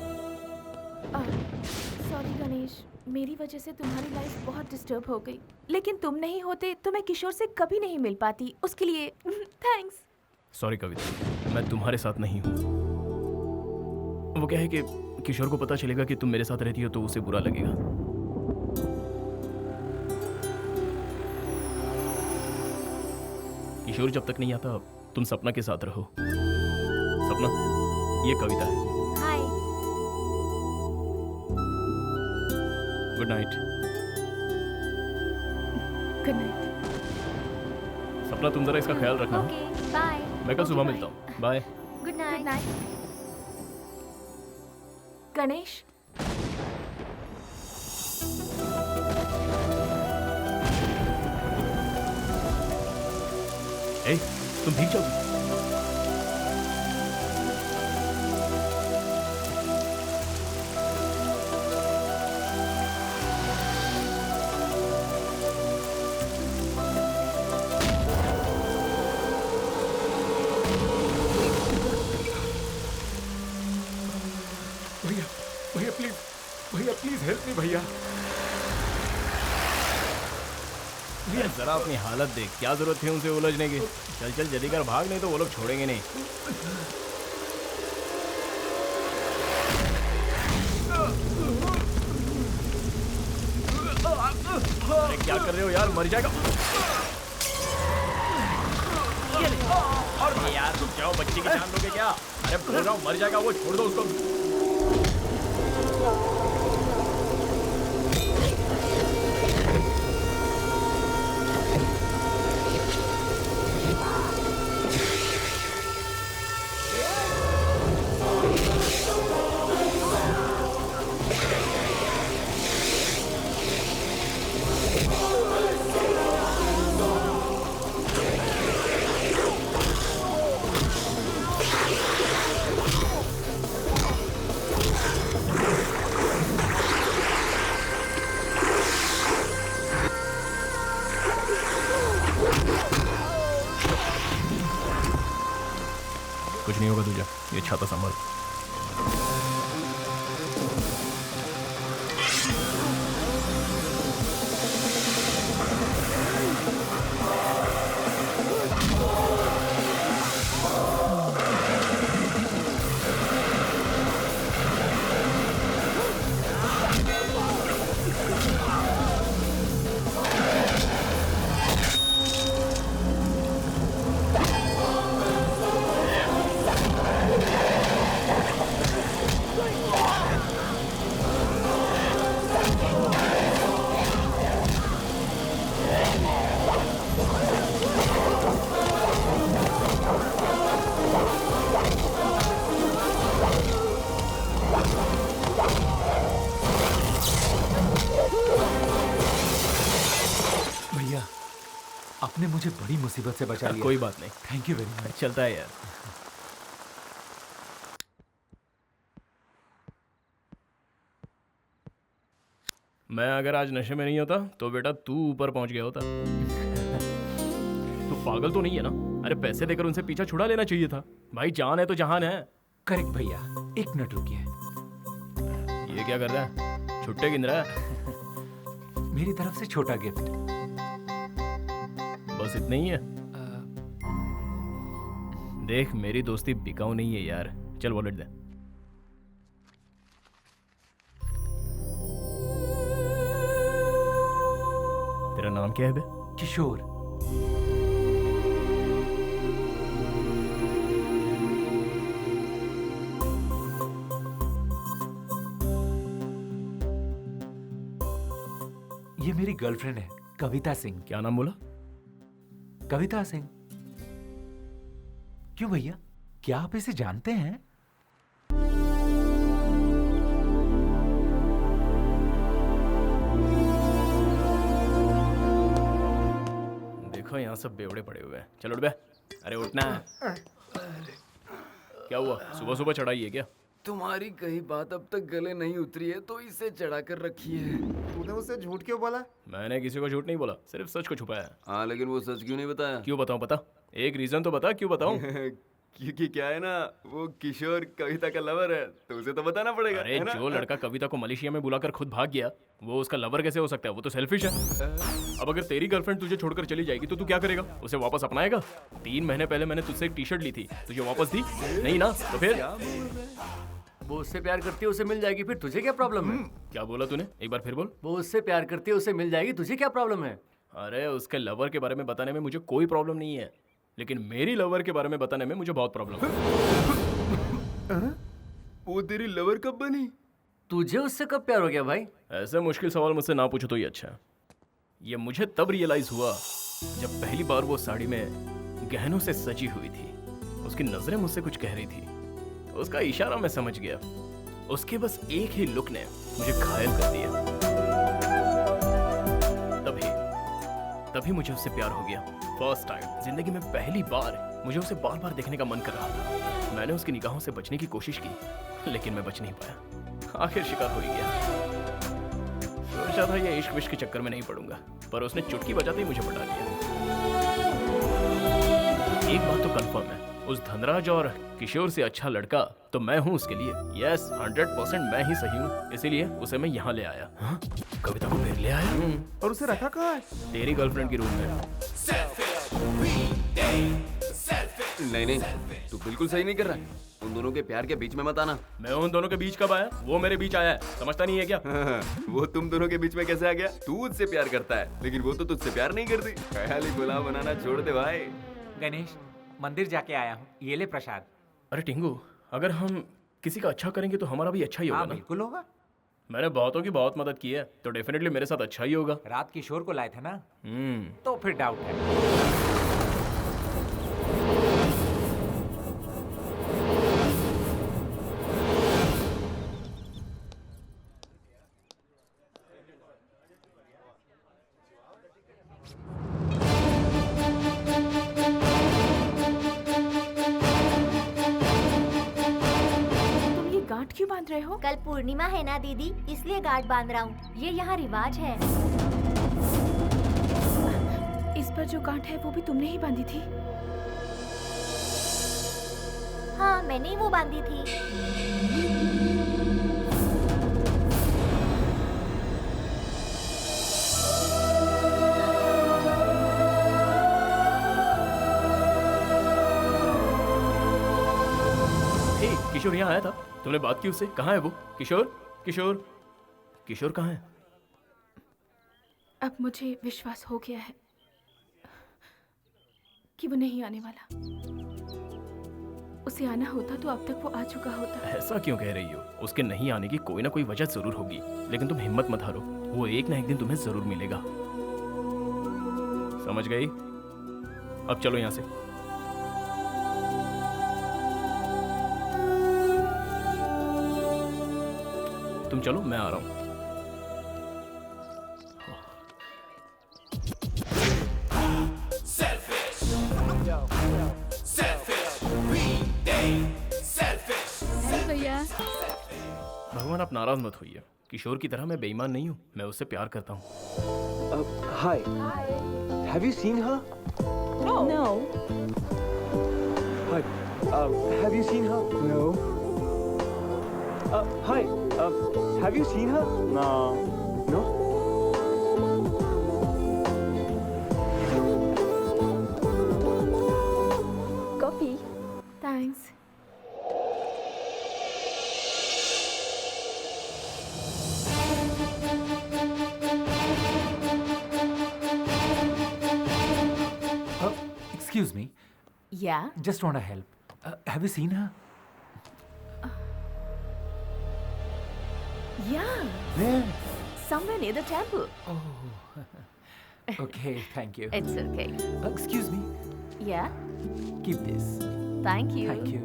सॉरी गणेश, मेरी वजह से तुम्हारी लाइफ बहुत डिस्टर्ब हो गई। लेकिन तुम नहीं होते तो मैं किशोर से कभी नहीं मिल पाती। उसके लिए थैंक्स। सॉरी कविता, मैं तुम्हारे साथ नहीं हूँ। वो क्या है कि किशोर को पता चलेगा कि तुम मेरे साथ रहती हो तो उसे बुरा लगेगा। किशोर जब तक नहीं आता तुम सपना के साथ रहो। सपना, ये कविता है। Hi. Good night. Good night. Sapna, तुम जरा इसका ख्याल रखना। Okay, bye. मैं कल सुबह मिलता हूँ। Bye. Good night. Good night. Ganesh, ए, तुम भीग जाओगी। भैया प्लीज हेल्प मी भैया। भैया जरा अपनी हालत देख, क्या जरूरत है उनसे उलझने की। चल चल जल्दी कर, भाग, नहीं तो वो लोग छोड़ेंगे नहीं। अरे क्या कर रहे हो यार, मर जाएगा। अरे यार रुक जाओ, बच्चे की जान लोगे क्या? अरे बोल रहा हूँ मर जाएगा वो, छोड़ दो उसको। कुछ नहीं होगा तुझे, ये छाता संभाल। आपने मुझे बड़ी मुसीबत से बचा लिया। कोई बात नहीं, थैंक यू वेरी मच। चलता है यार। मैं अगर आज नशे में नहीं होता तो बेटा तू ऊपर पहुंच गया होता। तू पागल तो नहीं है ना? अरे पैसे देकर उनसे पीछा छुड़ा लेना चाहिए था। भाई जान है तो जहान है। करेक्ट भैया, एक मिनट रुकिए। ये क्या कर रहा है? छुट्टे गिन रहा है? मेरी तरफ से छोटा गिफ्ट। बस इतना ही है? देख मेरी दोस्ती बिकाऊ नहीं है यार। चल वॉलेट दे। तेरा नाम क्या है बे? किशोर। ये मेरी गर्लफ्रेंड है, कविता सिंह। क्या नाम बोला? कविता सिंह। क्यों भैया, क्या आप इसे जानते हैं? देखो यहाँ सब बेवड़े पड़े हुए हैं। चलो उठ बे। अरे उठना है। क्या हुआ? सुबह सुबह चढ़ाई है क्या? तुम्हारी कही बात अब तक गले नहीं उतरी है तो इसे चढ़ा कर रखी है। तूने मुझसे झूठ क्यों बोला? मैंने किसी को झूठ नहीं बोला, सिर्फ सच को छुपाया। हाँ लेकिन वो सच क्यों नहीं बताया? क्यों बताऊं? बता, एक रीजन तो बता, क्यों बताऊं? क्योंकि क्या है ना, वो किशोर कविता का लवर है तो उसे तो बताना पड़ेगा। अरे जो लड़का कविता को मलेशिया में बुलाकर खुद भाग गया वो उसका लवर कैसे हो सकता है? वो तो सेल्फिश है। अब अगर तेरी गर्लफ्रेंड तुझे छोड़कर चली जाएगी तो तू क्या करेगा? उसे वापस अपनाएगा? 3 महीने पहले मैंने तुझसे एक टी शर्ट ली थी, तुझे वापस दी नहीं ना? तो फिर वो उससे प्यार करती है, उसे मिल जाएगी, फिर तुझे क्या प्रॉब्लम है? क्या बोला तूने? एक बार फिर बोल। वो उससे प्यार करती है, उसे मिल जाएगी, तुझे क्या प्रॉब्लम है? अरे उसके लवर के बारे में बताने में मुझे कोई प्रॉब्लम नहीं है, लेकिन मेरी लवर के बारे में बताने में मुझे बहुत प्रॉब्लम है। वो तेरी लवर कब बनी? तुझे उससे कब प्यार हो गया भाई? ऐसे मुश्किल सवाल मुझसे ना पूछो तो ही अच्छा है। ये मुझे तब रियलाइज हुआ जब पहली बार वो साड़ी में गहनों से सजी हुई थी। उसकी नजरें मुझसे कुछ कह रही थी, उसका इशारा मैं समझ गया। उसके बस एक ही लुक ने मुझे घायल कर दिया। तभी मुझे उससे प्यार हो गया। फर्स्ट टाइम जिंदगी में पहली बार मुझे उसे बार बार देखने का मन कर रहा था। मैंने उसकी निगाहों से बचने की कोशिश की लेकिन मैं बच नहीं पाया। आखिर शिकार हो ही गया। सोचा था ये इश्क विश्क के चक्कर में नहीं पड़ूंगा, पर उसने चुटकी बजाते ही मुझे पटा लिया। एक बात तो कंफर्म है, उस धनराज और किशोर से अच्छा लड़का तो मैं हूँ उसके लिए। यस 100% मैं ही सही हूँ, इसीलिए उसे मैं यहाँ ले आया। हाँ? कविता को फिर ले आया। और उसे रखा कहाँ है? तेरी गर्लफ्रेंड की रूम में। नहीं तू बिल्कुल सही नहीं कर रहा है। उन दोनों के प्यार के बीच में मत आना। मैं उन दोनों के बीच कब आया? वो मेरे बीच आया है, समझता नहीं है क्या? वो तुम दोनों के बीच में कैसे आ गया? तू उससे प्यार करता है लेकिन वो तो तुझसे प्यार नहीं करती। खाली गुलाम बनाना छोड़ दे भाई। गणेश, मंदिर जाके आया हूँ, ये ले प्रसाद। अरे टिंगू, अगर हम किसी का अच्छा करेंगे तो हमारा भी अच्छा ही होगा ना? बिल्कुल होगा। मैंने बहुतों की बहुत मदद की है तो डेफिनेटली मेरे साथ अच्छा ही होगा। रात किशोर को लाए थे ना, तो फिर डाउट है। क्यों बांध रहे हो? कल पूर्णिमा है ना दीदी, इसलिए गांठ बांध रहा हूँ। ये यहाँ रिवाज है। इस पर जो गांठ है वो भी तुमने ही बांधी थी? हाँ मैंने ही वो बांधी थी। किशोर यहाँ आया था, तुमने बात की उससे? कहाँ है वो? किशोर किशोर किशोर कहाँ है? अब मुझे विश्वास हो गया है कि वो नहीं आने वाला। उसे आना होता तो अब तक वो आ चुका होता। ऐसा क्यों कह रही हो? उसके नहीं आने की कोई ना कोई वजह जरूर होगी, लेकिन तुम हिम्मत मत हारो, वो एक ना एक दिन तुम्हें जरूर मिलेगा। समझ गई? अब चलो यहाँ से। तुम चलो, मैं आ रहा हूँ। भैया भगवान आप नाराज मत होइए, किशोर की तरह मैं बेईमान नहीं हूँ, मैं उससे प्यार करता हूँ। Hi. Have you seen her? No. Hi. Have you seen her? No. Hi. Have you seen her? No. No? Coffee. Thanks. Excuse me. Yeah. Just want to help. Have you seen her? Yeah. Where? Somewhere near the temple. Oh. Okay, thank you. It's okay. Excuse me. Yeah. Keep this. Thank you. Thank you.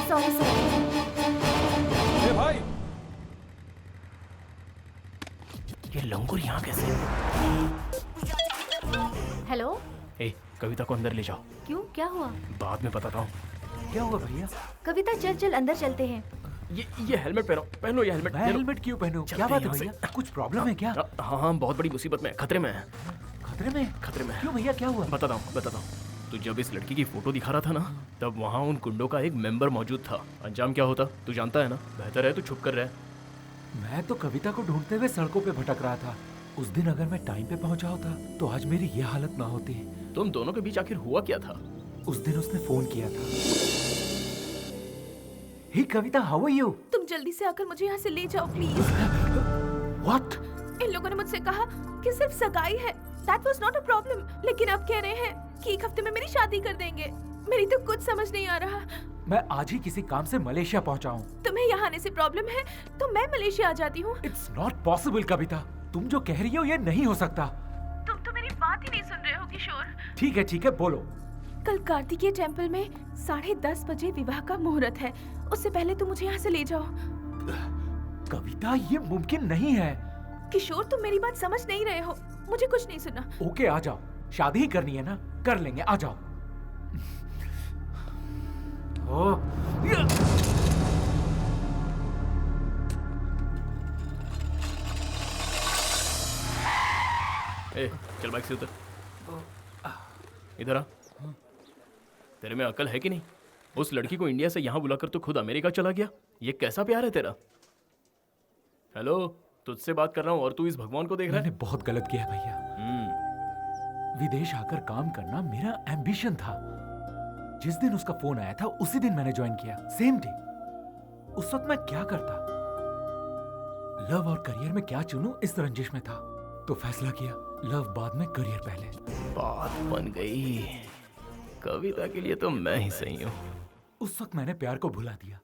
Sorry, sorry. ए भाई, ये लंगूर यहाँ कैसे? Hello, ए, कविता को अंदर ले जाओ। क्यों, क्या हुआ? बाद में बताता हूँ। क्या हुआ भैया? कविता चल चल अंदर चलते हैं। ये हेलमेट पहनो ये हेलमेट। मैं हेलमेट क्यों पहनूं? क्या बात है भैया? कुछ प्रॉब्लम है क्या? हाँ, बहुत बड़ी मुसीबत में, खतरे में है। खतरे में? खतरे में। क्यों भैया, क्या हुआ? बताता हूँ। तू जब इस लड़की की फोटो दिखा रहा था ना, तब वहाँ उन गुंडों का एक मेंबर मौजूद था। अंजाम क्या होता तू जानता है ना? बेहतर है तू छुप कर रहे। मैं तो कविता को ढूंढते हुए सड़कों पे भटक रहा था। उस दिन अगर मैं टाइम पे पहुंचा होता तो आज मेरी ये हालत ना होती। तुम दोनों के बीच आखिर हुआ क्या था? उस दिन उसने फोन किया था। हे कविता, हाउ आर यू? तुम जल्दी से आकर मुझे यहाँ से ले जाओ प्लीज। व्हाट? इन लोगों ने मुझसे कहा कि सिर्फ सगाई है। That was not a problem. लेकिन अब कह रहे हैं कि एक हफ्ते में मेरी शादी कर देंगे। मेरी तो कुछ समझ नहीं आ रहा। मैं आज ही किसी काम से मलेशिया पहुंचा हूँ। तुम्हें यहाँ आने से प्रॉब्लम है तो मैं मलेशिया आ जाती हूँ। It's not possible कविता। तुम जो कह रही हो ये नहीं हो सकता। तुम तो मेरी बात ही नहीं सुन रहे हो किशोर। ठीक है बोलो। कल कार्तिकेय टेम्पल में 10:30 बजे विवाह का मुहूर्त है। उससे पहले तुम मुझे यहाँ से ले जाओ। कविता, ये मुमकिन नहीं है। किशोर, तुम मेरी बात समझ नहीं रहे हो। मुझे कुछ नहीं सुनना। ओके, आ जाओ। शादी ही करनी है ना, कर लेंगे, आ जाओ। ए, चल बाइक से उतर। इधर आ। तेरे में अकल है कि नहीं? उस लड़की को इंडिया से यहाँ बुलाकर तो खुद अमेरिका चला गया। ये कैसा प्यार है तेरा? हेलो, तुझसे बात कर रहा हूँ और तू इस भगवान को देख रहा है? मैंने बहुत गलत किया भैया। विदेश आकर काम करना मेरा एम्बिशन था। जिस दिन उसका फोन आया था उसी दिन मैंने ज्वाइन किया, सेम डे। उस वक्त मैं क्या करता, लव और करियर में क्या चुनूं, इस रंजिश में था। तो फैसला किया, लव बाद में, करियर पहले। बात बन गई। कविता के लिए तो मैं ही सही हूँ। उस वक्त मैंने प्यार को भुला दिया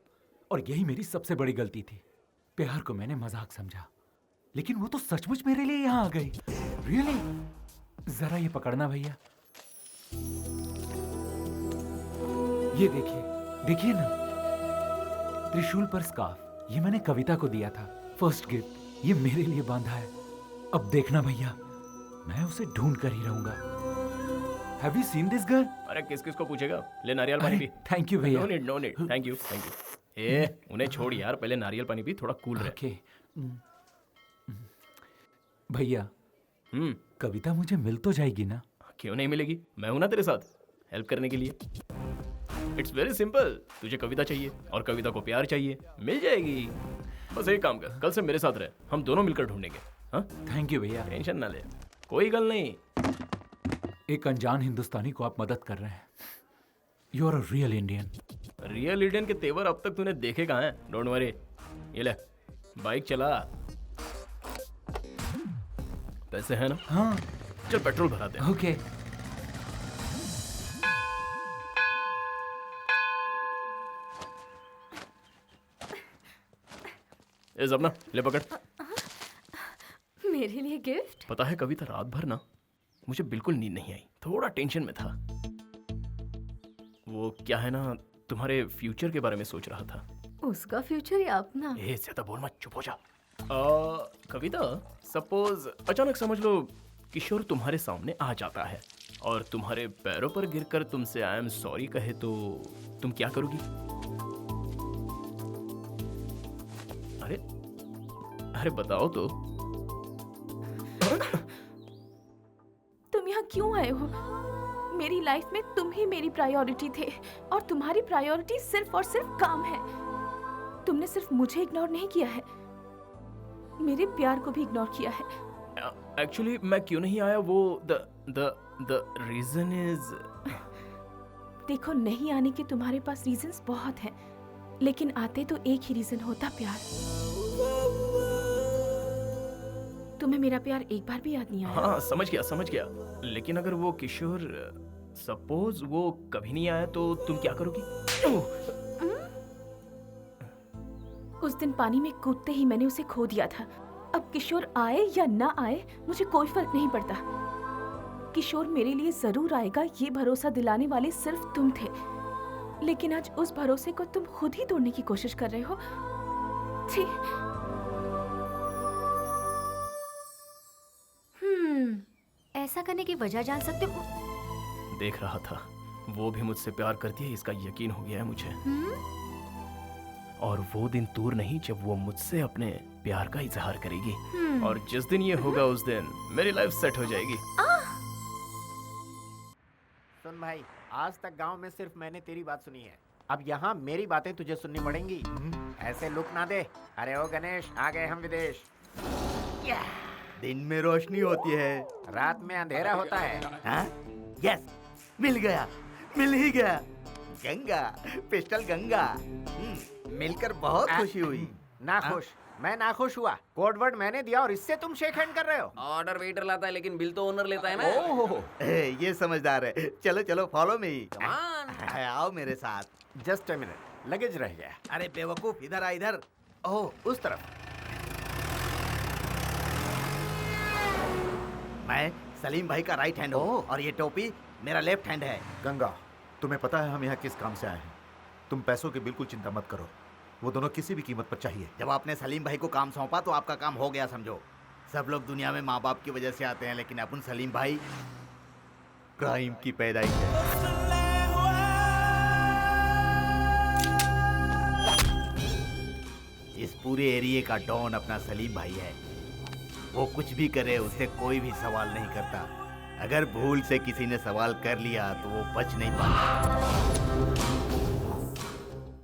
और यही मेरी सबसे बड़ी गलती थी। प्यार को मैंने मजाक समझा, लेकिन वो तो सचमुच मेरे लिए यहाँ आ गई। रियली? जरा ये पकड़ना भैया। ये देखिए ना, त्रिशूल पर स्कार्फ। ये मैंने कविता को दिया था, फर्स्ट गिफ्ट। ये मेरे लिए बांधा है। अब देखना भैया, मैं उसे ढूंढ कर ही रहूंगा। Have you seen this girl? अरे किस को पूछेगा? ले नारियल पानी पी। थैंक यू भैया। No need. Thank you. ए, उन्हें छोड़ यार, पहले नारियल पानी पी, थोड़ा कूल रहे। भैया, कविता मुझे मिल तो जाएगी ना? क्यों नहीं मिलेगी? मैं हूं ना तेरे साथ हेल्प करने के लिए। It's very simple. तुझे कविता चाहिए और कविता को प्यार चाहिए, मिल जाएगी। बस एक काम कर, कल से मेरे साथ रहे, हम दोनों मिलकर ढूंढेंगे। हाँ? थैंक यू भैया। टेंशन ना ले, कोई गल नहीं। एक अनजान हिंदुस्तानी को आप मदद कर रहे हैं। You are a real Indian. Real Indian के तेवर अब तक तूने देखे कहाँ हैं? Don't worry. ये ले, बाइक चला। पैसे है ना? हाँ। चल पेट्रोल भराते हैं। ओके। ए ज़बना, ले पकड़। मेरे लिए गिफ्ट? पता है कविता, रात भर ना मुझे बिल्कुल नींद नहीं आई, थोड़ा टेंशन में था। वो क्या है ना, तुम्हारे फ्यूचर के बारे में सोच रहा था। उसका फ्यूचर या अपना? ए ज्यादा बोल मत, चुप हो जा। कविता, सपोज अचानक समझ लो किशोर तुम्हारे सामने आ जाता है और तुम्हारे पैरों पर गिरकर तुमसे आई एम सॉरी कहे तो तुम क्या करोगी? अरे अरे बताओ तो। तुम यहाँ क्यों आए हो? मेरी लाइफ में तुम ही मेरी प्रायोरिटी थे और तुम्हारी प्रायोरिटी सिर्फ और सिर्फ काम है। तुमने सिर्फ मुझे इग्नोर नहीं किया है, मेरे प्यार को भी इग्नोर किया है। एक्चुअली मैं क्यों नहीं आया वो द रीजन इज। देखो, नहीं आने के तुम्हारे पास रीजंस बहुत हैं, लेकिन आते तो एक ही रीजन होता, प्यार। तुम्हें मेरा प्यार एक बार भी याद नहीं आया? हाँ समझ गया। लेकिन अगर वो किशोर सपोज वो कभी नहीं आया तो तुम क्या करोगी? उस दिन पानी में कूदते ही मैंने उसे खो दिया था। अब किशोर आए या ना आए मुझे कोई फर्क नहीं पड़ता। किशोर मेरे लिए जरूर आएगा, ये भरोसा दिलाने वाले सिर्फ तुम थे। लेकिन आज उस भरोसे को तुम खुद ही तोड़ने की कोशिश कर रहे हो। छी। ऐसा करने की वजह जान सकते हो? देख रहा था, वो भी मुझसे प्यार करती है, इसका यकीन हो गया है मुझे। और वो दिन दूर नहीं जब वो मुझसे अपने प्यार का इजहार करेगी। और जिस दिन ये होगा उस दिन मेरी लाइफ सेट हो जाएगी। सुन भाई, आज तक गांव में सिर्फ मैंने तेरी बात सुनी है, अब यहाँ मेरी बातें तुझे सुननी पड़ेंगी। ऐसे लुक ना दे। अरे ओ गणेश, आ गए हम विदेश। दिन में रोशनी होती है, रात में अंधेरा होता है। हाँ? यस, मिल ही गया। गंगा, पिस्टल गंगा। मिलकर बहुत खुशी हुई। नाखुश? मैं नाखुश हुआ? कोड वर्ड मैंने दिया और इससे तुम शेक हैंड कर रहे हो? ऑर्डर वेटर लाता है लेकिन बिल तो ओनर लेता है ना। ओह, ये समझदार है। चलो फॉलो मी। आओ मेरे साथ। जस्ट अ मिनट, लगेज रह गया। अरे बेवकूफ, इधर आ इधर। ओह, उस तरफ। मैं सलीम भाई का राइट हैंड हूँ और ये टोपी मेरा लेफ्ट हैंड है। गंगा, तुम्हें पता है हम यहाँ किस काम से आए हैं? तुम पैसों की बिल्कुल चिंता मत करो, वो दोनों किसी भी कीमत पर चाहिए। जब आपने सलीम भाई को काम सौंपा तो आपका काम हो गया समझो। सब लोग दुनिया में माँ बाप की वजह से आते हैं, लेकिन अपन सलीम भाई क्राइम की पैदाइश है। इस पूरे एरिया का डॉन अपना सलीम भाई है। वो कुछ भी करे उससे कोई भी सवाल नहीं करता। अगर भूल से किसी ने सवाल कर लिया तो वो बच नहीं पाता।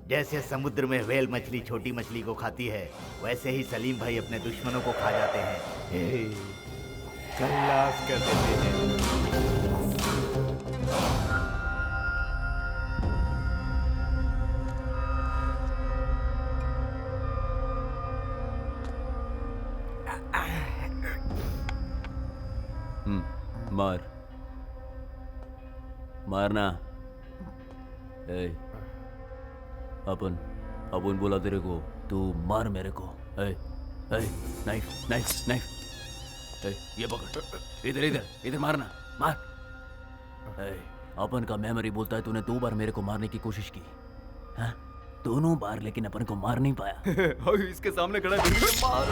जैसे समुद्र में व्हेल मछली छोटी मछली को खाती है, वैसे ही सलीम भाई अपने दुश्मनों को खा जाते हैं। खल्लास कर देते हैं। मारना। अपन बोला तेरे को, तू मार मेरे को। नाइफ। ये पकड़, इधर मारना, मार। अपन का मेमोरी बोलता है तूने 2 बार मेरे को मारने की कोशिश की, हाँ? दोनों बार, लेकिन अपन को मार नहीं पाया। इसके सामने खड़ा है, मार।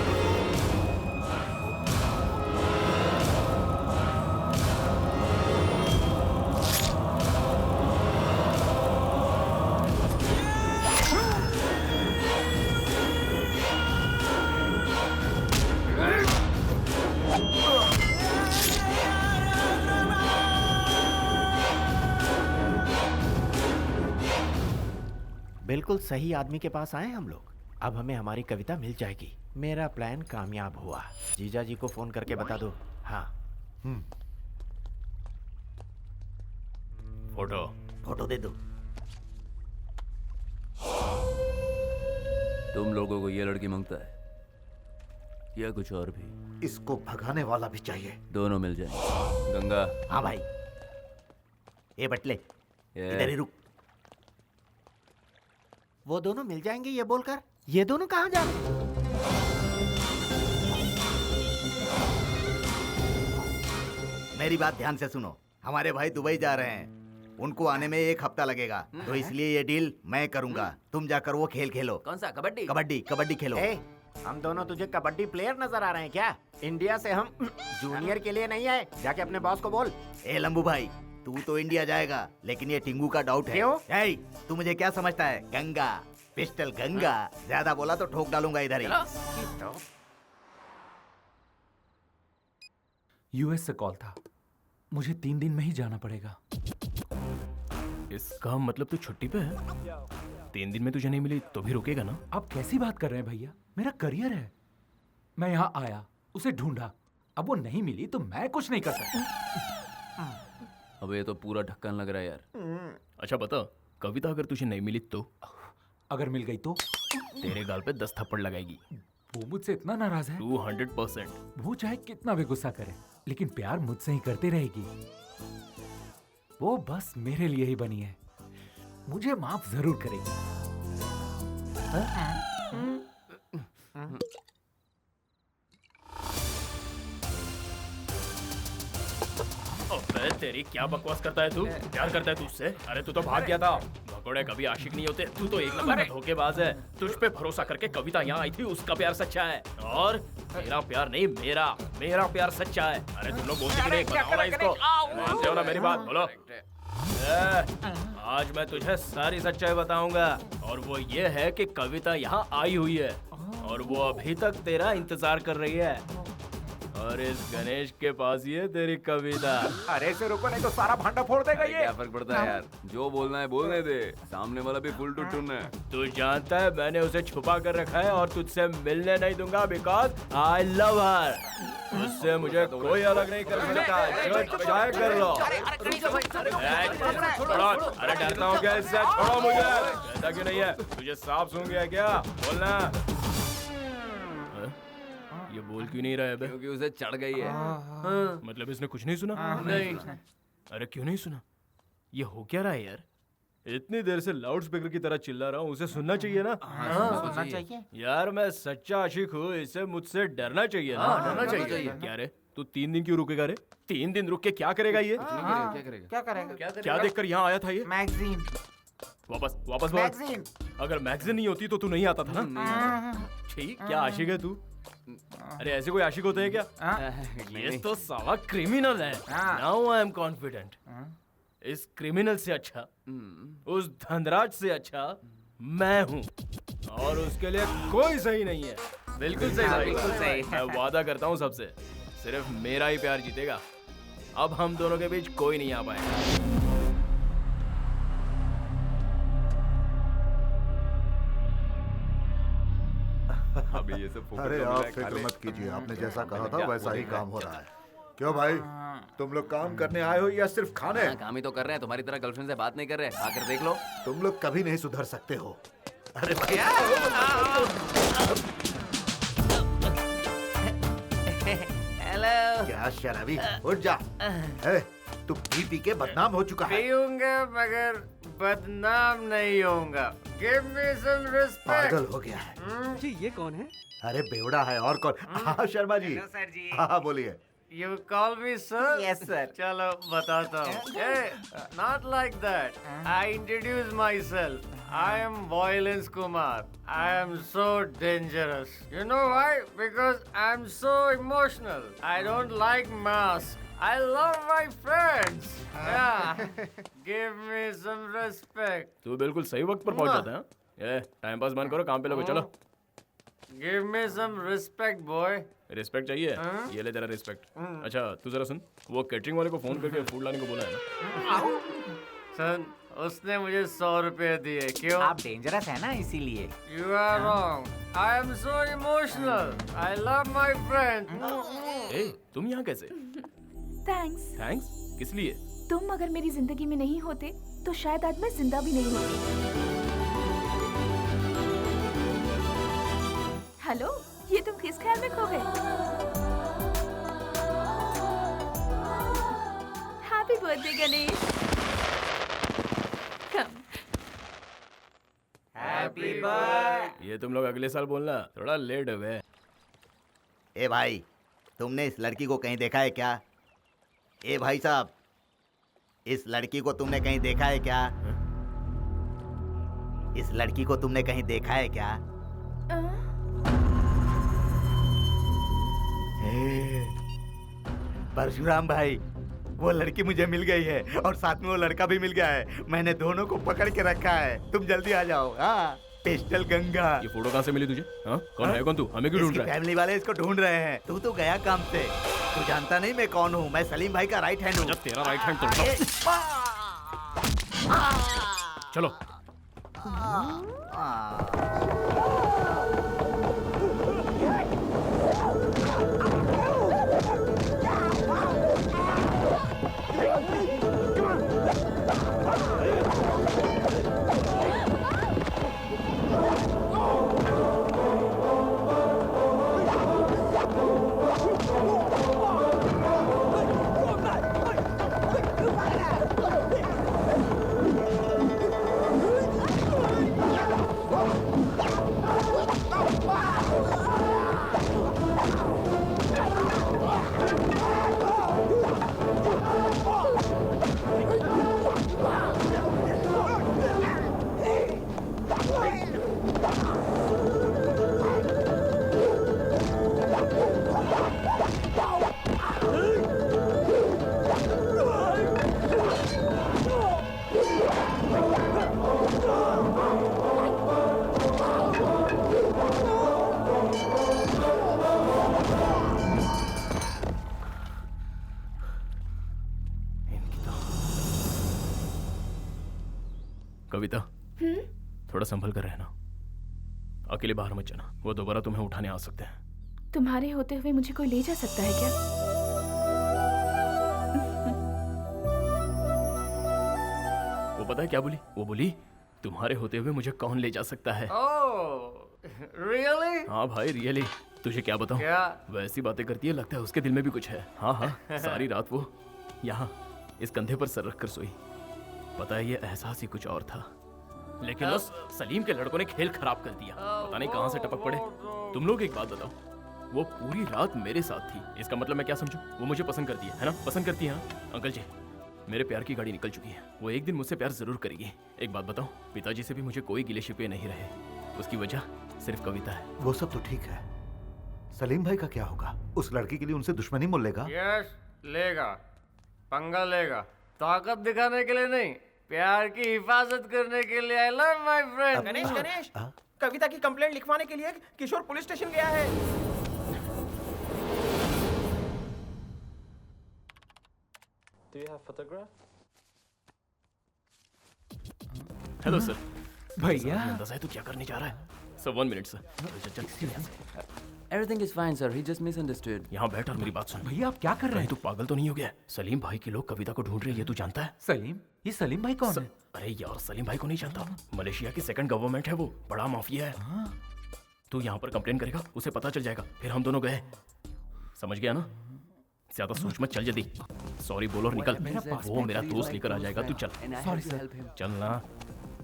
बिल्कुल सही आदमी के पास आए हम लोग। अब हमें हमारी कविता मिल जाएगी। मेरा प्लान कामयाब हुआ। जीजा जी को फोन करके बता दो। हाँ। फोटो दे दो। तुम लोगों को ये लड़की मांगता है या कुछ और भी? इसको भगाने वाला भी चाहिए। दोनों मिल जाए। गंगा। हाँ भाई। ये बटले, इधर ही रुक। वो दोनों मिल जाएंगे ये बोलकर ये दोनों कहाँ जा रहे? मेरी बात ध्यान से सुनो। हमारे भाई दुबई जा रहे हैं, उनको आने में 1 हफ्ता लगेगा, तो इसलिए ये डील मैं करूंगा। तुम जाकर वो खेल खेलो। कौन सा? कबड्डी? कबड्डी खेलो। हम दोनों तुझे कबड्डी प्लेयर नजर आ रहे हैं क्या? इंडिया से हम जूनियर के लिए नहीं आए। जाके अपने बॉस को बोल। ए लंबू भाई, तू तो इंडिया जाएगा, लेकिन ये टिंगू का डाउट है। क्यों? ए, तू मुझे क्या समझता है? गंगा, पिस्टल गंगा। ज्यादा बोला तो ठोक डालूंगा इधर ही। यूएस से कॉल था, मुझे 3 दिन में ही जाना पड़ेगा। इसका मतलब तू छुट्टी पे है? 3 दिन में तुझे नहीं मिली तो भी रुकेगा ना? आप कैसी बात कर रहे हैं भैया? मेरा करियर है। मैं यहाँ आया, उसे ढूंढा, अब वो नहीं मिली तो मैं कुछ नहीं कर सकता। अब ये तो पूरा ढक्कन लग रहा है यार। अच्छा बता, कविता अगर तुझे नहीं मिली तो? अगर मिल गई तो? तेरे गाल पे 10 थप्पड़ लगाएगी। वो मुझसे इतना नाराज है? 200%। वो चाहे कितना भी गुस्सा करे, लेकिन प्यार मुझसे ही करती रहेगी। वो बस मेरे लिए ही बनी है, मुझे माफ जरूर करेगी। अबे तेरी क्या बकवास करता है तू? प्यार करता है तू उससे? अरे तू तो भाग गया था। भगोड़े कभी आशिक नहीं होते। तू तो एक नंबर का धोखेबाज है। तुझ पे भरोसा करके कविता यहाँ आई थी, उसका प्यार सच्चा है। और तेरा प्यार नहीं, मेरा प्यार सच्चा है। अरे तुम लोग बोलते नहीं, बताओ ना इसको। मानते हो ना मेरी बात? बोलो। आज मैं तुझे सारी सच्चाई बताऊंगा, और वो ये है कि कविता यहाँ आई हुई है और वो अभी तक तेरा इंतजार कर रही है। और इस गणेश के पास ये तेरी कविता। अरे इसे रुको, नहीं तो सारा भांडा फोड़ देगा ये। क्या फर्क पड़ता है यार, जो बोलना है बोलने दे। सामने वाला भी फुल टू टून है। तू जानता है मैंने उसे छुपा कर रखा है और तुझसे मिलने नहीं दूंगा, बिकॉज आई लव हर। उससे मुझे कोई अलग नहीं कर सकता। जो चाहे कर लो। अरे डरता हूँ क्या इससे? छोड़ो मुझे। ऐसा क्यों नहीं है? तुझे सांप सूंघ गया क्या? बोलना। ये बोल क्यों नहीं रहा है बे? क्योंकि उसे चढ़ गई है। मतलब इसने कुछ नहीं सुना? नहीं। अरे क्यों नहीं सुना? ये हो क्या रहा है यार? इतनी देर से लाउड स्पीकर की तरह चिल्ला रहा हूँ, उसे सुनना चाहिए ना? सुनना चाहिए यार मैं सच्चा आशिक हूँ, इसे मुझसे डरना चाहिए ना? डरना चाहिए। क्या रे, तू 3 दिन क्यों रुकेगा रे? 3 दिन रुक के क्या करेगा ये? क्या करेगा? क्या देखकर यहाँ आया था ये? मैगजीन। वापस बोल। मैगजीन। अगर मैगजीन नहीं होती तो तू नहीं आता था ना? ठीक, क्या आशिक है तू? अरे ऐसे कोई आशिक होते हैं क्या? ये तो साला क्रिमिनल है। Now I am confident. इस क्रिमिनल से अच्छा, उस धनराज से अच्छा मैं हूँ, और उसके लिए कोई सही नहीं है। बिल्कुल सही, बिल्कुल सही। मैं वादा करता हूँ सबसे, सिर्फ मेरा ही प्यार जीतेगा। अब हम दोनों के बीच कोई नहीं आ पाएगा। अभी ये सब अरे आप फिक्र मत कीजिए, आपने जैसा कहा था वैसा ही काम हो रहा है। क्यों भाई, तुम लोग काम करने आए हो या सिर्फ खाने? काम ही तो कर रहे हैं, तुम्हारी तरह गर्लफ्रेंड से बात नहीं कर रहे। आकर देख लो। तुम लोग कभी नहीं सुधर सकते हो। अरे भाई हेलो। क्या शराबी, उठ जा। तू पी के बदनाम हो चुका है। पीऊंगा मगर बदनाम नहीं होऊंगा। Give me some respect। पागल हो गया है। जी ये कौन है? अरे बेवड़ा है और कौन? हाँ शर्मा जी। सर जी। हाँ बोलिए। You call me sir? Yes sir। चलो बताता हूँ। Hey, not like that। I introduce myself। I am Violence Kumar। I am so dangerous। You know why? Because I am so emotional। I don't like masks। I love my friends। Yeah। Give me some respect। तू बिल्कुल सही वक्त पर पहुंच जाता है। Time pass बंद करो, काम पे लगो। चलो। Give me some respect boy। Respect चाहिए? ये ले तेरा रिस्पेक्ट। अच्छा तू जरा सुन, वो कैटरिंग वाले को फोन करके फूड लाने को बोला है ना? सन, उसने मुझे 100 रुपए दिए। क्यों? आप डेंजरस है ना, इसीलिए। You are wrong। I am so emotional। I love my friend। ए, तुम यहाँ कैसे? थैंक्स। थैंक्स? किस लिए? तुम अगर मेरी जिंदगी में नहीं होते तो शायद आज मैं जिंदा भी नहीं होती। हेलो, ये तुम किस ख्याल में खो गए? Happy birthday Ganesh. Happy birthday. ये तुम लोग अगले साल बोलना, थोड़ा लेट हुए। ए भाई, तुमने इस लड़की को कहीं देखा है क्या? ए भाई साहब, इस लड़की को तुमने कहीं देखा है क्या? इस लड़की को तुमने कहीं देखा है क्या? परशुराम भाई, वो लड़की मुझे मिल गई है और साथ में वो लड़का भी मिल गया है। मैंने दोनों को पकड़ के रखा है। तुम जल्दी आ जाओ। हाँ, पेस्टल गंगा। ये फोटो कहाँ से मिली तुझे? हाँ? कौन है कौन तू? हमें क्यों ढूंढ रहा है? फैमिली वाले इसको ढूंढ रहे हैं। तू तो गया काम से। तू जानता नहीं मैं कौन हूँ? मैं सलीम भाई का राइट हैंड हूँ। तेरा राइट हैंड तोड़ दो। चलो। कविता, थोड़ा संभल कर रहना। अकेले बाहर मत जाना, वो दोबारा तुम्हें उठाने आ सकते हैं। तुम्हारे होते हुए मुझे कोई ले जा सकता है क्या? वो पता है क्या बोली? वो बोली तुम्हारे होते हुए मुझे कौन ले जा सकता है। रियली? हाँ भाई रियली। तुझे क्या बताऊं? क्या? वैसी बातें करती है, लगता है उसके दिल में भी कुछ है। हाँ हाँ, सारी रात वो यहाँ इस कंधे पर सर रखकर सोई। पता है ये एहसास ही कुछ और था, लेकिन उस सलीम के लड़कों ने खेल खराब कर दिया। पता नहीं कहां से टपक पड़े। तुम लोग एक बात बताओ, वो पूरी रात मेरे साथ थी, इसका मतलब मैं क्या समझूं? वो मुझे पसंद करती है ना? पसंद करती है। अंकल जी, मेरे प्यार की गाड़ी निकल चुकी है। वो एक दिन मुझसे प्यार जरूर करेगी। एक बात बताओ, पिताजी से भी मुझे कोई गिले शिकवे नहीं रहे। उसकी वजह सिर्फ कविता है। वो सब तो ठीक है, सलीम भाई का क्या होगा? उस लड़की के लिए उनसे दुश्मनी मोल लेगा? यस, लेगा, पंगा लेगा। ताकत दिखाने के लिए नहीं, प्यार की हिफाजत करने के लिए। I love my friend. Ganesh, Ganesh, Kavita की कंप्लेंट लिखवाने के लिए किशोर पुलिस स्टेशन गया है। Do you have photograph? Hello sir. भैया, अंदाजा है तू क्या करने जा रहा है? Sir 1 minute sir. चल। Everything is fine, sir. He just misunderstood. यहाँ बैठ और मेरी बात सुन। भैया आप क्या कर रहे हैं? तू पागल तो नहीं हो गया? सलीम भाई के लोग कविता को ढूंढ रहे हैं, ये तू जानता है? सलीम? ये सलीम भाई कौन है? अरे यार, सलीम भाई को नहीं जानता? मलेशिया की सेकंड गवर्नमेंट है वो, बड़ा माफिया है। तू यहाँ पर कंप्लेन करेगा, उसे पता चल जाएगा, फिर हम दोनों गए। समझ गया ना? ज्यादा सोच मत, चल जल्दी। सॉरी बोल और निकल। वो मेरा दोस्त लेकर आ जाएगा, तू चल। Sorry sir. चल ना।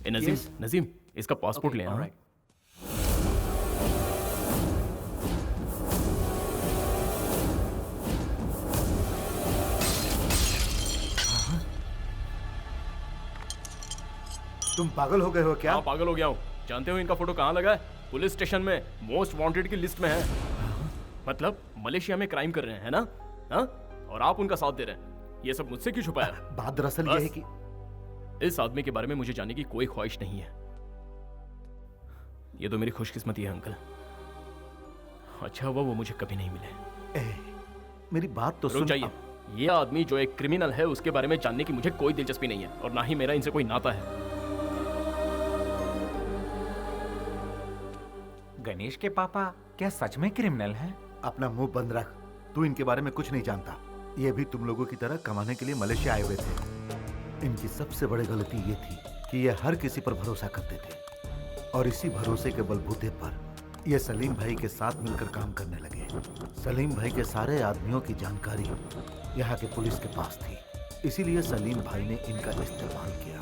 ए नजीम, नजीम इसका पासपोर्ट ले आ। तुम पागल हो गए हो क्या? हाँ पागल हो गया हूँ। जानते हो इनका फोटो कहाँ लगा है? पुलिस स्टेशन में, मोस्ट वांटेड की लिस्ट में है। मतलब मलेशिया में क्राइम कर रहे हैं, है ना? हाँ? और आप उनका साथ दे रहे हैं। ये सब मुझसे क्यों छुपाया? बात दरअसल ये है कि इस आदमी के बारे में मुझे जानने की कोई ख्वाहिश नहीं है। ये तो मेरी खुशकिस्मती है अंकल। अच्छा हुआ वो मुझे कभी नहीं मिले। मेरी बात तो सुन। चाहिए। ये आदमी जो एक क्रिमिनल है उसके बारे में जानने की मुझे कोई दिलचस्पी नहीं है, और ना ही मेरा इनसे कोई नाता है। गणेश के पापा क्या सच में क्रिमिनल हैं? अपना मुंह बंद रख, तू इनके बारे में कुछ नहीं जानता। ये भी तुम लोगों की तरह कमाने के लिए मलेशिया आए हुए थे। इनकी सबसे बड़ी गलती ये थी कि ये हर किसी पर भरोसा करते थे, और इसी भरोसे के बलबूते पर ये सलीम भाई के साथ मिलकर काम करने लगे। सलीम भाई के सारे आदमियों की जानकारी यहाँ के पुलिस के पास थी, इसीलिए सलीम भाई ने इनका इस्तेमाल किया।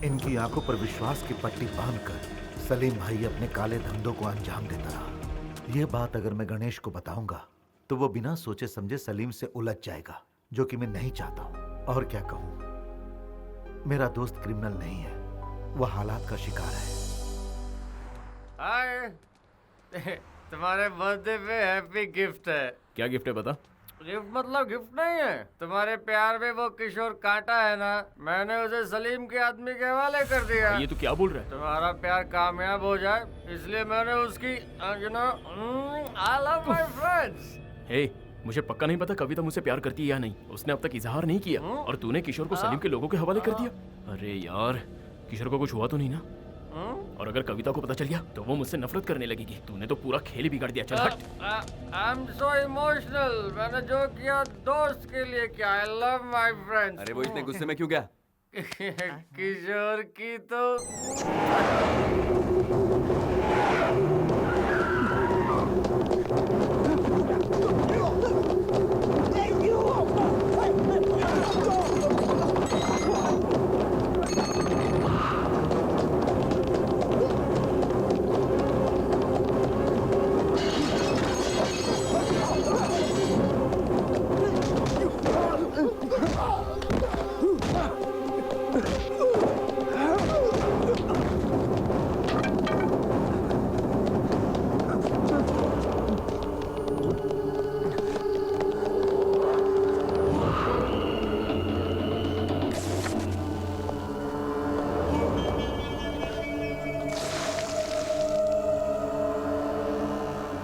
इनकी आंखों पर विश्वास की पट्टी बांधकर सलीम भाई अपने काले धंधों को अंजाम देता रहा। यह बात अगर मैं गणेश को बताऊंगा तो वो बिना सोचे समझे सलीम से उलझ जाएगा, जो कि मैं नहीं चाहता हूं। और क्या कहूं, मेरा दोस्त क्रिमिनल नहीं है, वह हालात का शिकार है। हाय, तुम्हारे बर्थडे पे हैप्पी गिफ्ट है। क्या गिफ्ट है बता? गिफ्ट मतलब गिफ्ट नहीं है, तुम्हारे प्यार में वो किशोर कांटा है ना, मैंने उसे सलीम के आदमी के हवाले कर दिया। ये तू क्या बोल रहा है? तुम्हारा प्यार कामयाब हो जाए इसलिए मैंने उसकी you know I love my friends. Hey, मुझे पक्का नहीं पता कविता मुझसे प्यार करती है या नहीं। उसने अब तक इजहार नहीं किया और तूने किशोर को सलीम के लोगों के हवाले कर दिया। अरे यार, किशोर को कुछ हुआ तो नहीं ना? और अगर कविता को पता चल गया तो वो मुझसे नफरत करने लगेगी। तूने तो पूरा खेल ही बिगाड़ दिया। चल हट। I am so emotional. मैंने जो किया दोस्त के लिए किया। आई लव माय फ्रेंड्स। अरे वो इतने गुस्से में क्यों गया? किशोर की तो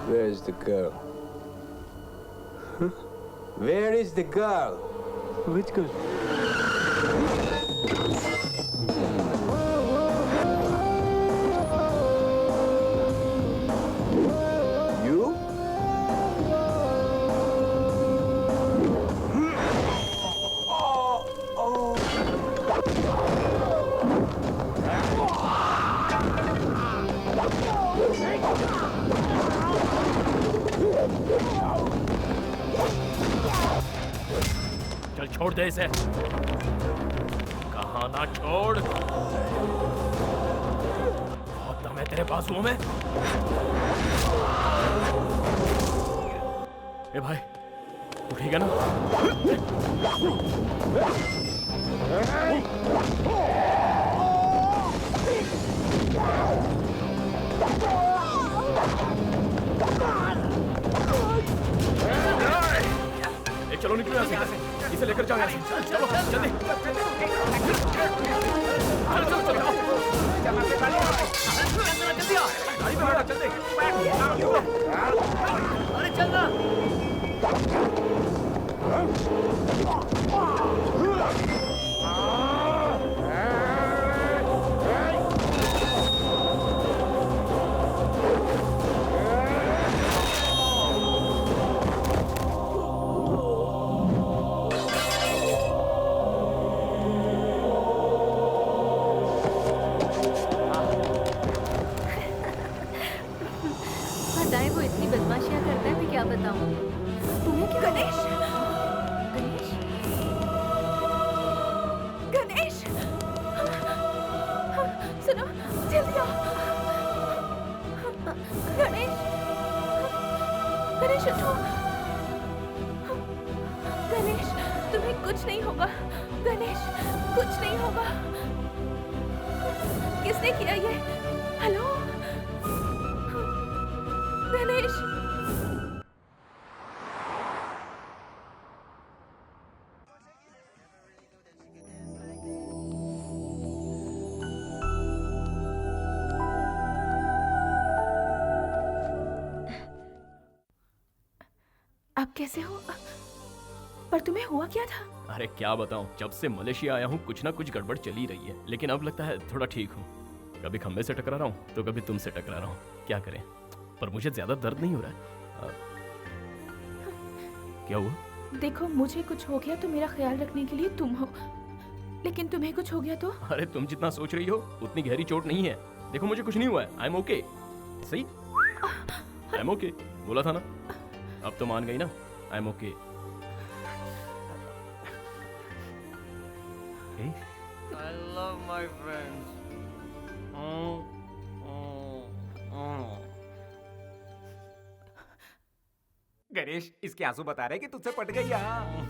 Where is the girl? Huh? Where is the girl? Which girl? You? चल छोड़ दे इसे। कहा ना छोड़। बहुत दम है तेरे बाजुओं में। ए भाई, तू ठीक है ना? चलो निकलो यहाँ से। इसे लेकर जाओ यहाँ से। चलो जल्दी। जल्दी आ। गाड़ी में बैठो जल्दी। अरे चलना। बताएं वो इतनी बदमाशियां करता है, मैं क्या बताऊं? तुम्हें क्या? गणेश! गणेश! सुनो, जल्दी आओ। गणेश! गणेश उठो। गणेश, तुम्हें कुछ नहीं होगा। गणेश, कुछ नहीं होगा। किसने किया ये? हेलो? गणेश! आप कैसे हो? पर तुम्हें हुआ क्या था? अरे क्या बताऊं, जब से मलेशिया आया हूँ कुछ ना कुछ गड़बड़ चली रही है, लेकिन अब लगता है थोड़ा ठीक हूँ। कभी खंबे से टकरा रहा हूँ तो कभी तुमसे टकरा रहा हूँ। क्या करें, पर मुझे ज्यादा दर्द नहीं हो रहा है। क्या हुआ? देखो, मुझे कुछ हो गया तो मेरा ख्याल रखने के लिए तुम हो, लेकिन तुम्हें कुछ हो गया तो? अरे तुम जितना सोच रही हो उतनी गहरी चोट नहीं है। देखो मुझे कुछ नहीं हुआ है। I am okay. सही, आई एम ओके बोला था ना। अब तो मान गई ना। I am okay. I love my friends. Ganesh, इसके आंसू बता रहे कि तुझसे पट गई।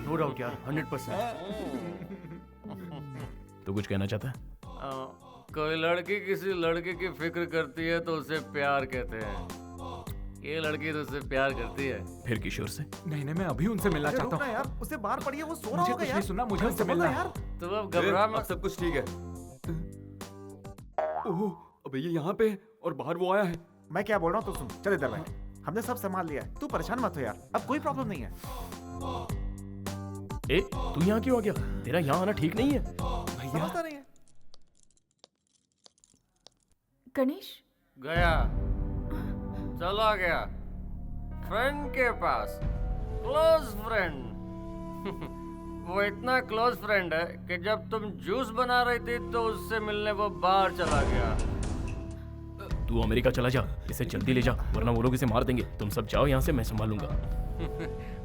नो डाउट यार, 100%। तो कुछ कहना चाहता है? कोई लड़की किसी लड़के की फिक्र करती है तो उसे प्यार कहते हैं। ये लड़की तो उससे प्यार करती है। फिर किशोर से? नहीं नहीं, मैं अभी उनसे मिलना अरे चाहता रुक ना हूँ। यार, उसे बाहर पड़ी है, वो सो रहा मुझे होगा कुछ यार। नहीं सुनना, मुझे अरे उनसे समझ मिलना ना यार। तुम अब घबरा मत। अब सब कुछ ठीक है। ओह, अबे ये यहाँ पे है और बाहर वो आया है। मैं क्या बोल रहा हूँ तो सुन, चल इधर बैठ। हमने सब संभाल लिया है, तू परेशान मत हो यार, अब कोई प्रॉब्लम नहीं है। ए, तू यहाँ क्यों आ गया? तेरा यहाँ आना ठीक नहीं है। समझता नहीं है। गणेश गया, चला गया फ्रेंड के पास, क्लोज फ्रेंड। वो इतना क्लोज फ्रेंड है कि जब तुम जूस बना रही थी तो उससे मिलने वो बाहर चला गया। तू अमेरिका चला जा, इसे जल्दी ले जा, वरना वो लोग इसे मार देंगे। तुम सब जाओ यहाँ से, मैं संभालूंगा।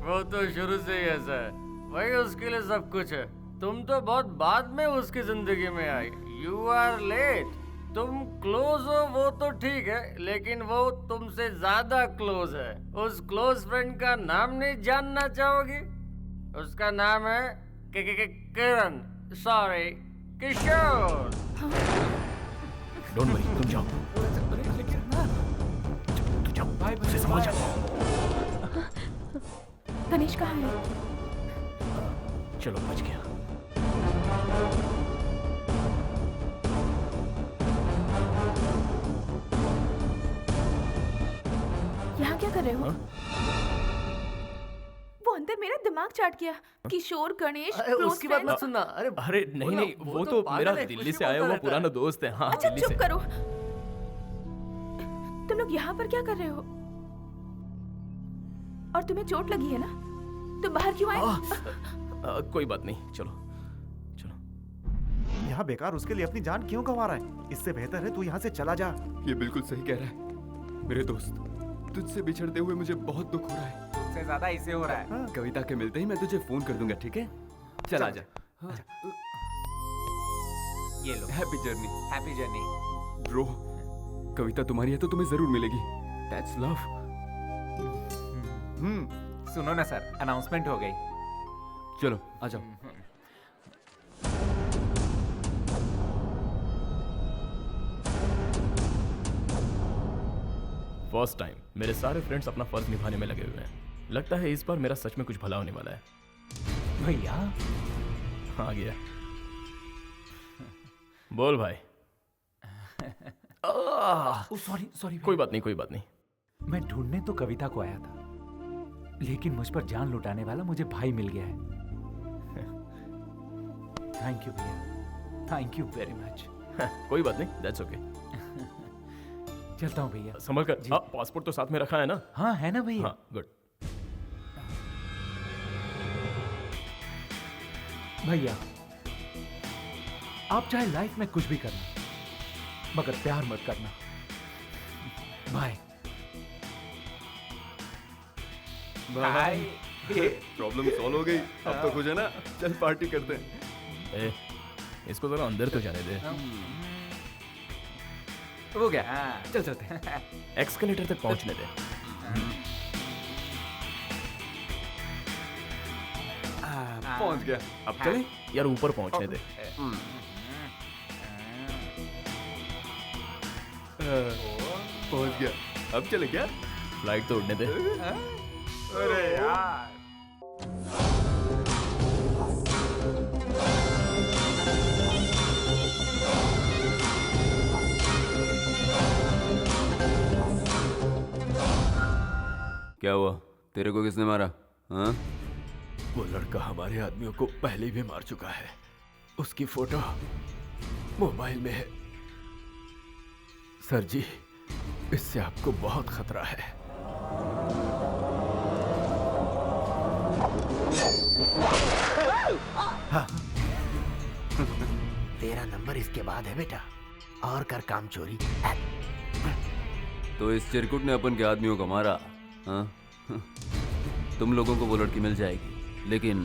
वो तो शुरू से ही ऐसा है, वही उसके लिए सब कुछ है। तुम तो बहुत बाद में उसकी जिंदगी में आई। You are late. तुम क्लोज हो वो तो ठीक है, लेकिन वो तुमसे ज्यादा क्लोज है। उस क्लोज फ्रेंड का नाम नहीं जानना चाहोगी? उसका नाम है किरण, सॉरी किशोर। डोंट वरी, तुम जाओ। तू जाओ, उसे संभाल जा। गणेश कहाँ है? चलो, बच गया। यहाँ क्या कर रहे हो? वो अंदर मेरा दिमाग चाट गया। किशोर, गणेश, अरे close उसकी बात friend। मत सुनना। अरे नहीं नहीं, वो तो मेरा दिल्ली से आया हुआ पुराना दोस्त है। हाँ, अच्छा दिल्ली चुप से। करो। तुम लोग यहाँ पर क्या कर रहे हो? और तुम्हें चोट लगी है ना? तुम बाहर क्यों आए? कोई बात नहीं, चलो। यहाँ बेकार उसके लिए अपनी जान क्यों गंवा रहा है? इससे बेहतर है तू यहाँ से चला जा। ये बिल्कुल सही कह रहा है मेरे दोस्त। तुझसे बिछड़ते हुए मुझे बहुत दुख हो रहा है। तुझसे ज्यादा इसे हो रहा है। कविता के मिलते ही मैं तुझे फोन कर दूंगा, ठीक है? चल आजा। ये लो, happy journey. Happy journey. Bro, Kavita तुम्हारी है तो तुम्हें जरूर मिलेगी। That's love. सुनो ना सर, अनाउंसमेंट हो गई। चलो आ जाओ। फर्स्ट टाइम मेरे सारे फ्रेंड्स अपना फर्ज निभाने में लगे हुए हैं। लगता है इस बार मेरा सच में कुछ भला होने वाला है। भैया आ गया। बोल भाई। सॉरी सॉरी, कोई बात नहीं, कोई बात नहीं। मैं ढूंढने तो कविता को आया था, लेकिन मुझ पर जान लुटाने वाला मुझे भाई मिल गया है। थैंक यू भैया, थैंक यू वेरी मच। कोई बात नहीं, दैट्स ओके। चलता हूँ भैया। संभल कर। हाँ, पासपोर्ट तो साथ में रखा है ना? हाँ है ना भैया। हाँ, गुड। भैया आप चाहे लाइफ में कुछ भी करना, मगर प्यार मत करना। Bye bye. प्रॉब्लम सॉल्व हो गई। अब तो खुश है ना? चल पार्टी करते हैं। ए, इसको जरा अंदर तो जाने दे। हो गया, चल चलते हैं। एक्सकलेटर तक पहुंचने दे। पहुंच गया। अब चलें? यार ऊपर पहुंचने दे। पहुंच गया। अब चले क्या? फ्लाइट तो उड़ने दे। अरे यार। क्या हुआ? तेरे को किसने मारा? हाँ? वो लड़का हमारे आदमियों को पहले भी मार चुका है। उसकी फोटो मोबाइल में है। सर जी, इससे आपको बहुत खतरा है। हाँ। तेरा नंबर इसके बाद है बेटा, और कर काम चोरी। तो इस चिरकुट ने अपन के आदमियों को मारा? हाँ? तुम लोगों को वो लड़की मिल जाएगी, लेकिन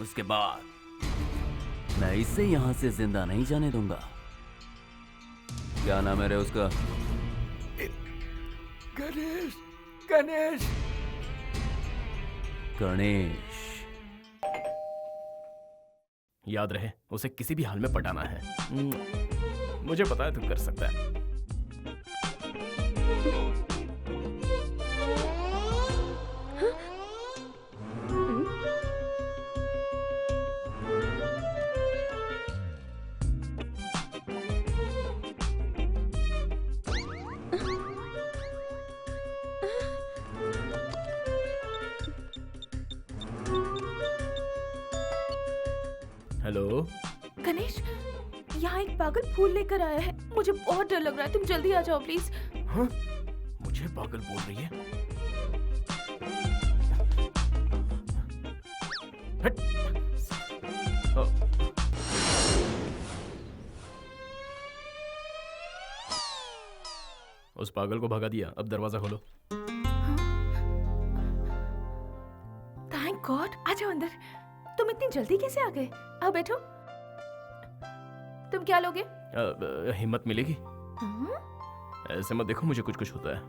उसके बाद मैं इसे यहाँ से जिंदा नहीं जाने दूंगा। क्या नाम है रे उसका? गणेश। गणेश। गणेश। याद रहे, उसे किसी भी हाल में पटाना है। मुझे पता है तुम कर सकता है। हेलो। गणेश, यहाँ एक पागल फूल लेकर आया है। मुझे बहुत डर लग रहा है, तुम जल्दी आ जाओ प्लीज। हाँ? मुझे पागल बोल रही है? हट। उस पागल को भगा दिया, अब दरवाजा खोलो। थैंक गॉड, आ जाओ अंदर। तुम इतनी जल्दी कैसे आ गए? आओ बैठो। तुम क्या लोगे? हिम्मत मिलेगी? ऐसे मत देखो, मुझे कुछ कुछ होता है।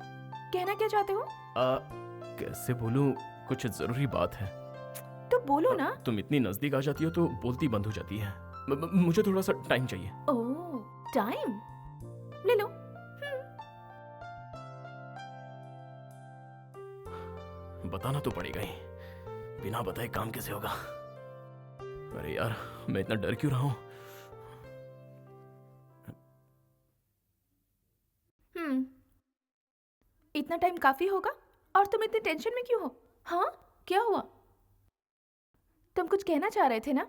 कहना क्या चाहते हो? कैसे बोलूं, कुछ जरूरी बात है। तो बोलो ना। तुम इतनी नजदीक आ जाती हो तो बोलती बंद हो जाती है। मुझे थोड़ा सा टाइम चाहिए। ओह, टाइम ले लो। बताना तो पड़ेगा ही, बिना बताए काम कैसे होगा? अरे यार, मैं इतना डर क्यों रहा हूं? इतना टाइम काफी होगा? और तुम इतनी टेंशन में क्यों हो? हाँ, क्या हुआ? तुम कुछ कहना चाह रहे थे ना?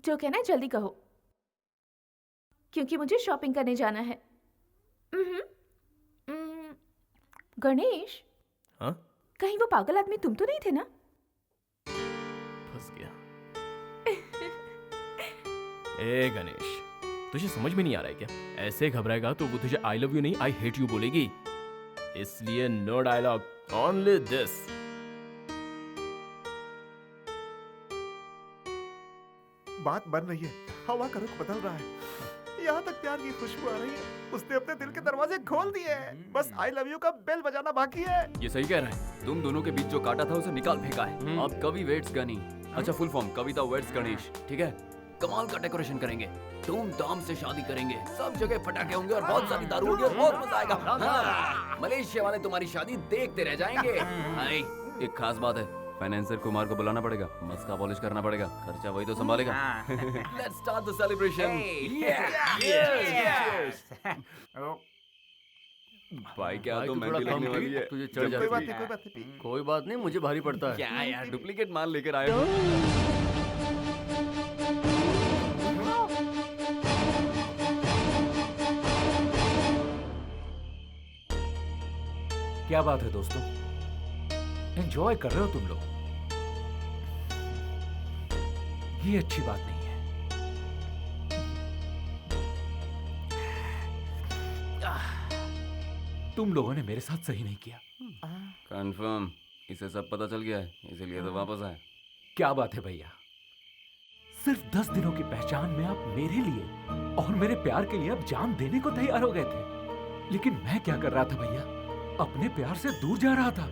जो कहना है जल्दी कहो, क्योंकि मुझे शॉपिंग करने जाना है। गणेश, हाँ? कहीं वो पागल आदमी तुम तो नहीं थे ना? फंस गया। ए गणेश, तुझे समझ में नहीं आ रहा है क्या? ऐसे घबराएगा तो वो तुझे आई लव यू नहीं आई हेट यू बोलेगी। इसलिए नो डायलॉग, ओनली दिस। बात बन रही है, हवा का रुख बदल रहा है, यहाँ तक प्यार की खुशबू आ रही है। उसने अपने दिल के दरवाजे खोल दिए हैं, बस आई लव यू का बेल बजाना बाकी है। ये सही कह रहा है। तुम दोनों के बीच जो काटा था उसे निकाल फेंका है। अब कवि वेट्स गनी, अच्छा फुल फॉर्म कविता वेट्स गणेश, ठीक है? कमाल का डेकोरेशन करेंगे, धूमधाम से शादी करेंगे, सब जगह पटाखे होंगे और बहुत सारी दारू होगी और बहुत मजा आएगा। हाँ, मलेशिया वाले तुम्हारी शादी देखते रह जाएंगे। एक खास बात है, फाइनेंसर कुमार को बुलाना पड़ेगा, मस्का पॉलिश करना पड़ेगा, खर्चा वही तो संभालेगा। Let's start the celebration. भाई क्या तो मेहंदी लगने वाली है। तुझे चढ़ जाती है। कोई बात नहीं, मुझे भारी पड़ता है। क्या यार, डुप्लीकेट माल लेकर आए हो। क्या बात है दोस्तों, एंजॉय कर रहे हो तुम लोग? ये अच्छी बात नहीं है। तुम लोगों ने मेरे साथ सही नहीं किया। कंफर्म, इसे सब पता चल गया है, इसीलिए तो वापस आए। क्या बात है भैया, सिर्फ 10 दिनों की पहचान में आप मेरे लिए और मेरे प्यार के लिए अब जान देने को तैयार हो गए थे। लेकिन मैं क्या कर रहा था भैया? अपने प्यार से दूर जा रहा था।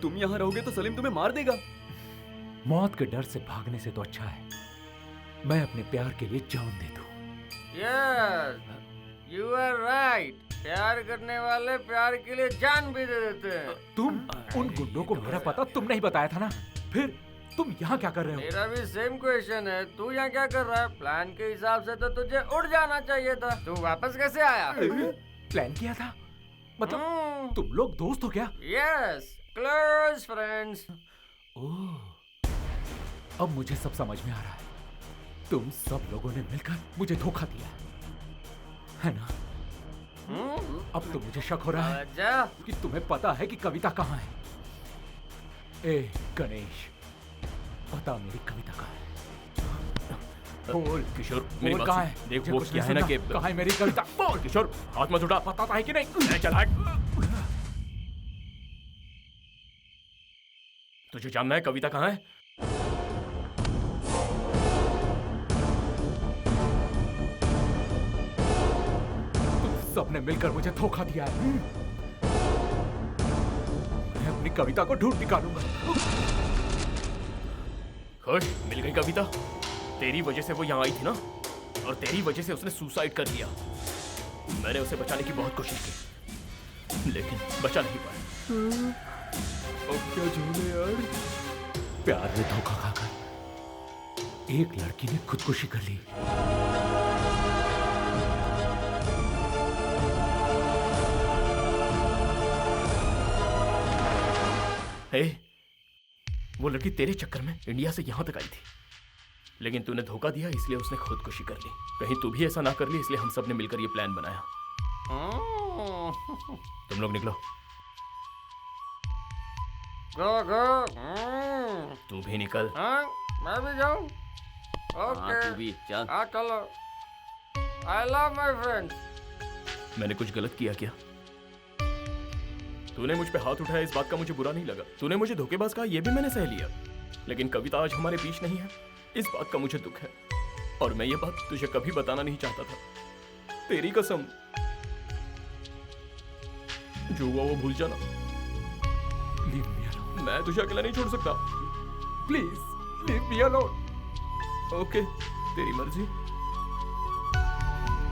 तुम यहाँ रहोगे तो सलीम तुम्हें मार देगा। मौत के डर से भागने से तो अच्छा है मैं अपने प्यार के लिए जान दे दूं। Yes, you are right. प्यार करने वाले प्यार के लिए जान भी दे देते हैं। तुम उन गुंडों को मेरा पता तुमने ही बताया था ना, फिर तुम यहाँ क्या कर रहे हो? मेरा भी सेम क्वेश्चन है, तू यहाँ क्या कर रहा है? प्लान के हिसाब से तो तुझे उड़ जाना चाहिए था, तू वापस कैसे आया? प्लान किया था? मतलब तुम लोग दोस्त हो क्या? Yes, close friends. ओह, अब मुझे सब समझ में आ रहा है। तुम सब लोगों ने मिलकर मुझे धोखा दिया है ना? अब तो मुझे शक हो रहा है कि तुम्हें पता है कि कविता कहाँ है। ए गणेश, बता मेरी कविता कहाँ है? बोल किशोर, मेरी बात कहाँ सुन। है? देख मुझे वो कुछ क्या नहीं है ना सुनना। कि कहाँ है मेरी कविता? बोल किशोर, हाथ मत उठा। पता है कि नहीं? चल हट। तुझे जानना है कविता कहाँ है? सबने मिलकर मुझे धोखा दिया है। मैं अपनी कविता को ढूंढ निकालूंगा। खुश, मिल गई कविता। तेरी वजह से वो यहाँ आई थी ना, और तेरी वजह से उसने सुसाइड कर लिया। मैंने उसे बचाने की बहुत कोशिश की, लेकिन बचा नहीं पाया। अब क्या झूले यार? प्यार में धोखा खाकर एक लड़की ने खुदकुशी कर ली। हे, वो लड़की तेरे चक्कर में इंडिया से यहां तक आई थी। लेकिन तूने धोखा दिया इसलिए उसने खुदकुशी कर ली। कहीं तू भी ऐसा ना कर ली इसलिए हम सब ने मिलकर ये प्लान बनाया। तुम लोग निकलो। तू भी निकल। मैं भी जाऊं? हाँ, तू भी चल। हाँ चलो। I love my friends. मैंने कुछ गलत किया क्या? तूने मुझ पे हाथ उठाया इस बात का मुझे बुरा नहीं लगा। तूने मुझे धोखेबाज कहा ये भी मैंने सह लिया। लेकिन कविता आज हमारे बीच नहीं है, इस बात का मुझे दुख है। और मैं ये बात तुझे कभी बताना नहीं चाहता था। तेरी कसम, जो हुआ वो भूल जाना। Leave me alone. मैं तुझे अकेला नहीं छोड़ सकता। Please leave me alone. Okay, तेरी मर्जी।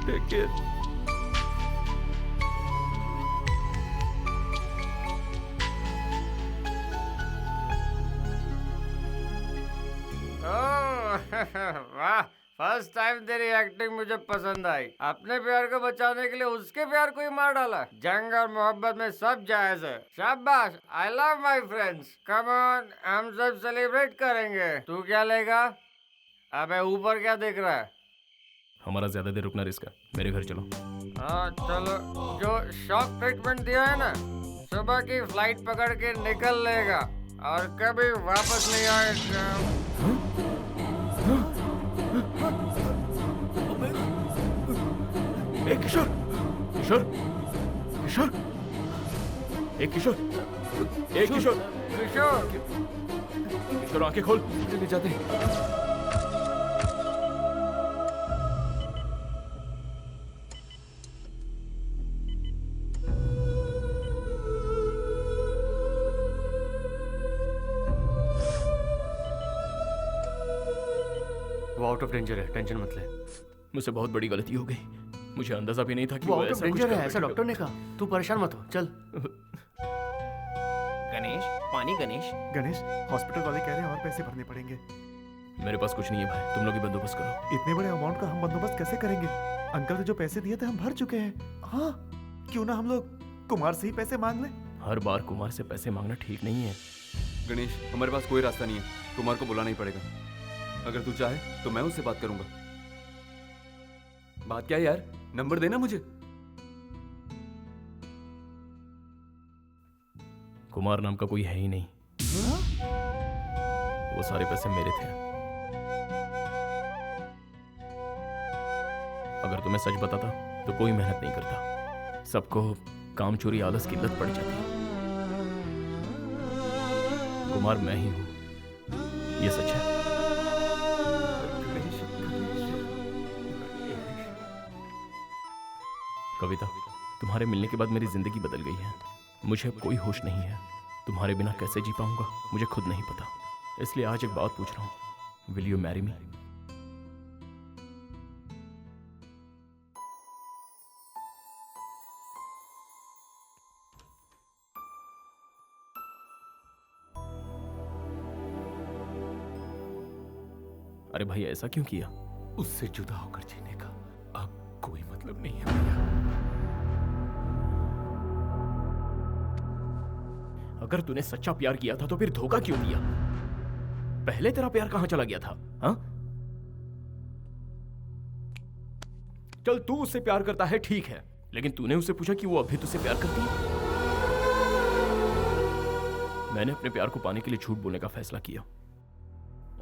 Take care. वाह, फर्स्ट टाइम तेरी एक्टिंग मुझे पसंद आई। अपने प्यार को बचाने के लिए उसके प्यार को ही मार डाला। जंग और मोहब्बत में सब जायज है। शाबाश, आई love my friends. Come on, हम सब सेलिब्रेट करेंगे। तू क्या लेगा? अबे ऊपर क्या देख रहा है? हमारा ज्यादा देर रुकना रिस्क है, मेरे घर चलो। हाँ चलो। जो शॉक ट्रीटमेंट दिया है ना, सुबह की फ्लाइट पकड़ के निकल लेगा और कभी वापस नहीं आएगा। किशोर, किशोर, किशोर, किशोर, किशोर, किशोर, किशोर, आंखें खोल। ले जाते। वो आउट ऑफ डेंजर है, टेंशन मत ले। मुझसे बहुत बड़ी गलती हो गई। मुझे अंदाजा भी नहीं था कि वो वो आउट ऑफ ऐसा कुछ डेंजर है, कर ऐसा बैठेगा। डॉक्टर ने कहा। तू परेशान मत हो, चल। गणेश, पानी गणेश। गणेश, हॉस्पिटल वाले कह रहे हैं और पैसे भरने पड़ेंगे। मेरे पास कुछ नहीं है भाई, तुम लोग ही बंदोबस्त करो। इतने बड़े अमाउंट का हम बंदोबस्त कैसे करेंगे? अंकल ने जो पैसे दिए थे हम भर चुके हैं। हाँ, क्यों ना हम लोग कुमार से ही पैसे मांग लें? हर बार कुमार से पैसे मांगना ठीक नहीं है। गणेश, हमारे पास कोई रास्ता नहीं है, कुमार को बुलाना ही पड़ेगा। अगर तू चाहे तो मैं उससे बात करूंगा। बात क्या है यार, नंबर देना मुझे। कुमार नाम का कोई है ही नहीं। वो सारे पैसे मेरे थे। अगर तुम्हें सच बताता तो कोई मेहनत नहीं करता। सबको काम चोरी आलस की लत पड़ जाती। कुमार मैं ही हूं, ये सच है। कविता, तुम्हारे मिलने के बाद मेरी जिंदगी बदल गई है। मुझे अब कोई होश नहीं है। तुम्हारे बिना कैसे जी पाऊंगा मुझे खुद नहीं पता। इसलिए आज एक बात पूछ रहा हूं, विल यू मैरी मी? अरे भाई ऐसा क्यों किया? उससे जुदा होकर जीने का अब कोई मतलब नहीं है भैया। अगर तूने सच्चा प्यार किया था तो फिर धोखा क्यों दिया? पहले तेरा प्यार कहां चला गया था? हाँ? चल तू उससे प्यार करता है ठीक है, लेकिन तूने उससे पूछा कि वो अभी तुझसे प्यार करती है? मैंने अपने प्यार को पाने के लिए झूठ बोलने का फैसला किया,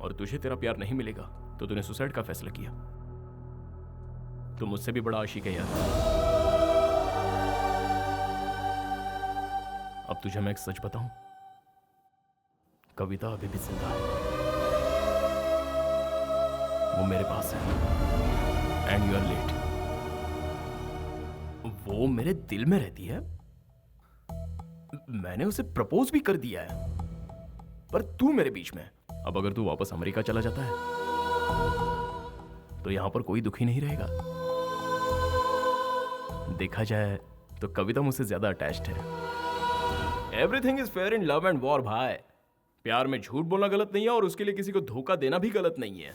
और तुझे तेरा प्यार नहीं मिलेगा तो तूने सुसाइड का फैसला किया। तू मुझसे भी बड़ा आशिक है यार। अब तुझे मैं एक सच बताऊं, कविता अभी भी जिंदा है। वो मेरे पास है। And you are late. वो मेरे दिल में रहती है। मैंने उसे प्रपोज भी कर दिया है, पर तू मेरे बीच में। अब अगर तू वापस अमेरिका चला जाता है तो यहां पर कोई दुखी नहीं रहेगा। देखा जाए तो कविता मुझसे ज्यादा अटैच्ड है। Everything is fair in love and war भाई। प्यार में झूठ बोलना गलत नहीं है और उसके लिए किसी को धोखा देना भी गलत नहीं है।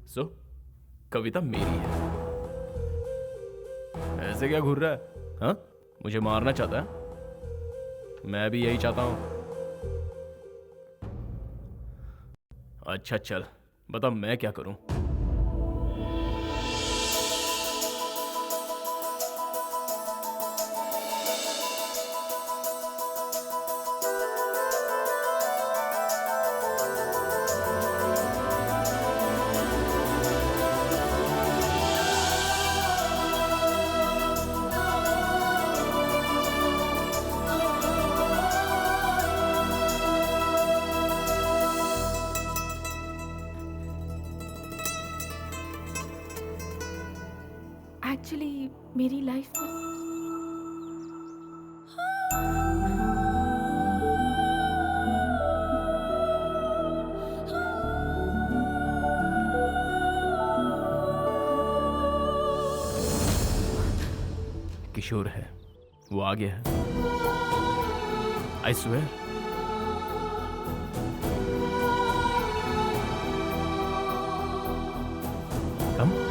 सो कविता मेरी है। ऐसे क्या घूर रहा है? हाँ, मुझे मारना चाहता है? मैं भी यही चाहता हूं। अच्छा चल, बता मैं क्या करूं? एक्चुअली मेरी लाइफ में किशोर है, वो आ गया है। I swear. कम।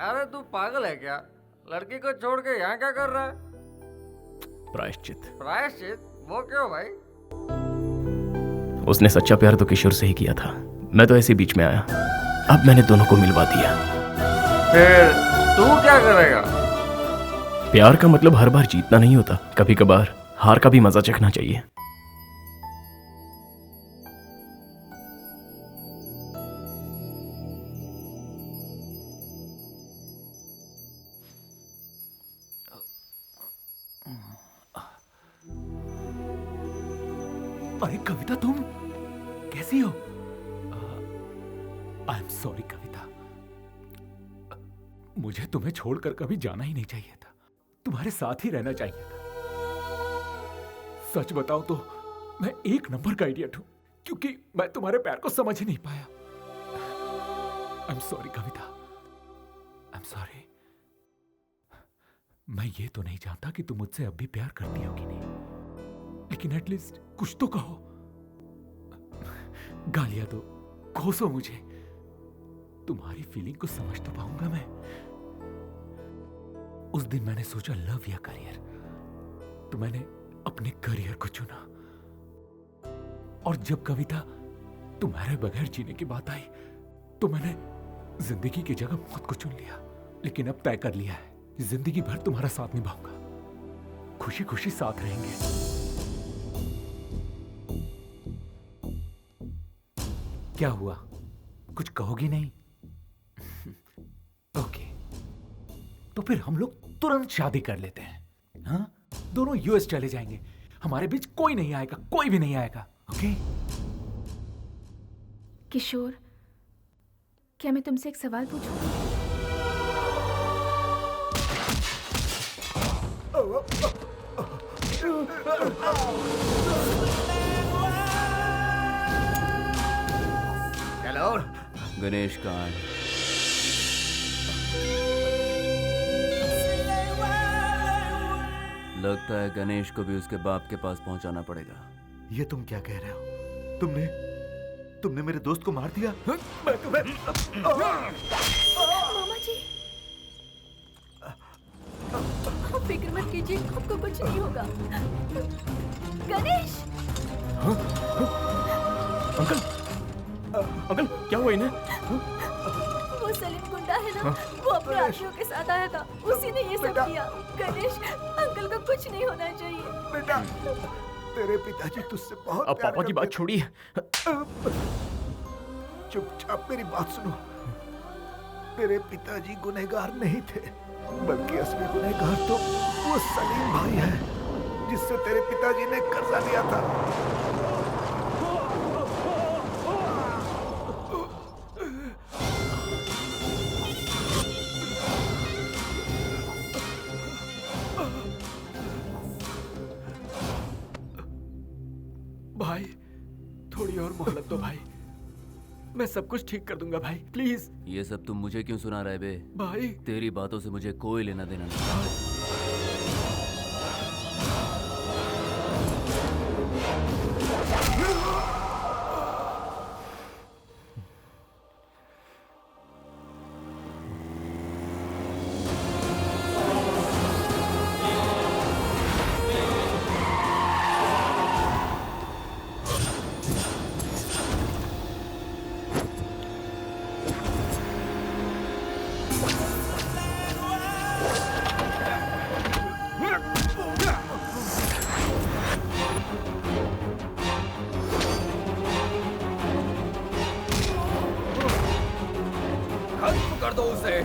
अरे तू पागल है क्या? लड़की को छोड़ के यहाँ क्या कर रहा है? प्रायश्चित। प्रायश्चित? वो क्यों भाई? उसने सच्चा प्यार तो किशोर से ही किया था, मैं तो ऐसे बीच में आया। अब मैंने दोनों को मिलवा दिया। फिर तू क्या करेगा? प्यार का मतलब हर बार जीतना नहीं होता, कभी कभार हार का भी मजा चखना चाहिए। अरे कविता, तुम कैसी हो? आई एम सॉरी कविता, मुझे तुम्हें छोड़कर कभी जाना ही नहीं चाहिए था, तुम्हारे साथ ही रहना चाहिए था। सच बताओ तो मैं एक नंबर का इडियट हूं, क्योंकि मैं तुम्हारे प्यार को समझ ही नहीं पाया। I am sorry Kavita, I am sorry. मैं ये तो नहीं जानता कि तुम मुझसे अब भी प्यार करती हो कि नहीं, लेकिन एटलीस्ट कुछ तो कहो। गालियां दो, कोसो मुझे, तुम्हारी फीलिंग को समझ तो पाऊंगा मैं। उस दिन मैंने सोचा लव या करियर, तो मैंने अपने करियर को चुना। और जब कविता तुम्हारे बगैर जीने की बात आई, तो मैंने जिंदगी की जगह मौत को चुन लिया। लेकिन अब तय कर लिया है, जिंदगी भर तुम्हारा साथ निभाऊंगा, खुशी खुशी साथ रहेंगे। क्या हुआ, कुछ कहोगी नहीं? ओके, तो फिर हम लोग तुरंत शादी कर लेते हैं। हाँ, दोनों यूएस चले जाएंगे, हमारे बीच कोई नहीं आएगा, कोई भी नहीं आएगा। ओके? किशोर, क्या मैं तुमसे एक सवाल पूछूं? हेलो, गणेश कहाँ है? लगता है गणेश को भी उसके बाप के पास पहुंचाना पड़ेगा। ये तुम क्या कह रहे हो? तुमने मेरे दोस्त को मार दिया? मैं तुम्हें मामा जी, आप फिक्र मत कीजिए, आपको कुछ नहीं होगा। गणेश! अंकल क्या हुआ इन्हें? वो सलीम गुंडा है ना, वो अपने आदमियों के साथ आया था, उसी ने ये सब किया। गणेश, अंकल को कुछ नहीं होना चाहिए। बेटा, तेरे पिताजी तुझसे बहुत अब पापा की बात छोड़िए। चुपचाप मेरी बात सुनो। तेरे पिताजी गुनहगार नहीं थे, बल्कि असली गुनहगार तो वो सलीम भाई है, जिससे तेरे पिताजी ने कर्जा लिया था। मैं सब कुछ ठीक कर दूंगा भाई, प्लीज। ये सब तुम मुझे क्यों सुना रहे बे? भाई तेरी बातों से मुझे कोई लेना देना नहीं। खत्म कर दो उसे।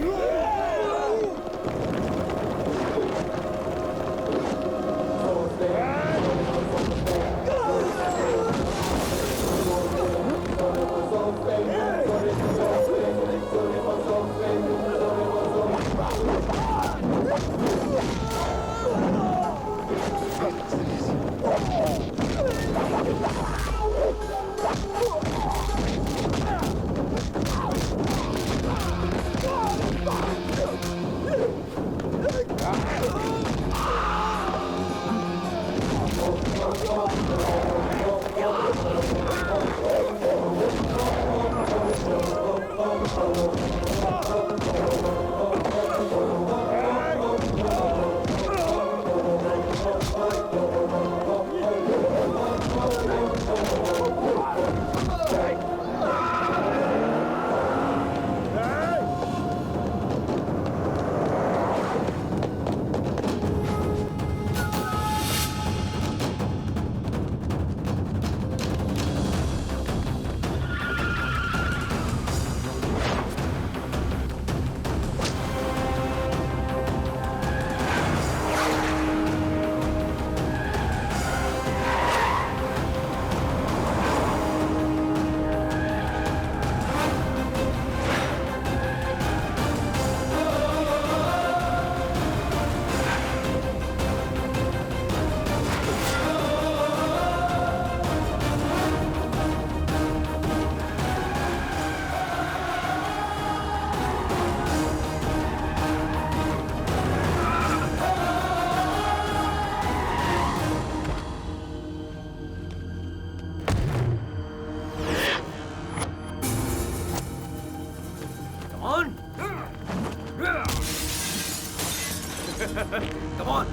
Come on!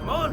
Come on!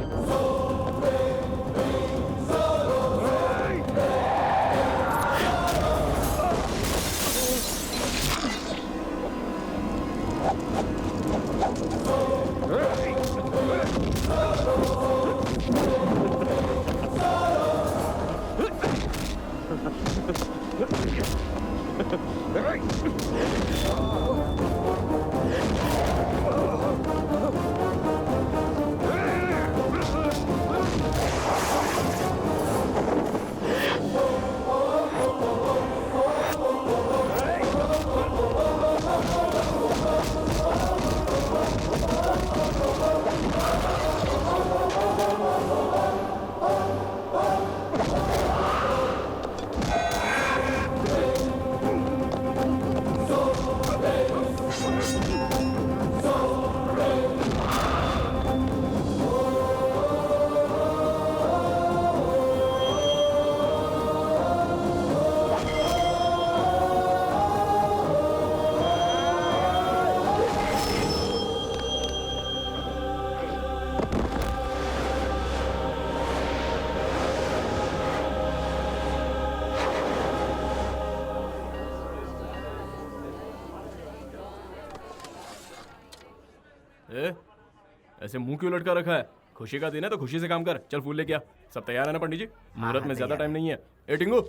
ऐसे मुंह क्यों लटका रखा है? खुशी का दिन है तो खुशी से काम कर। चल फूल लेके आ। सब तैयार है ना पंडित जी? मुहूर्त में ज्यादा टाइम नहीं है। ए टिंगू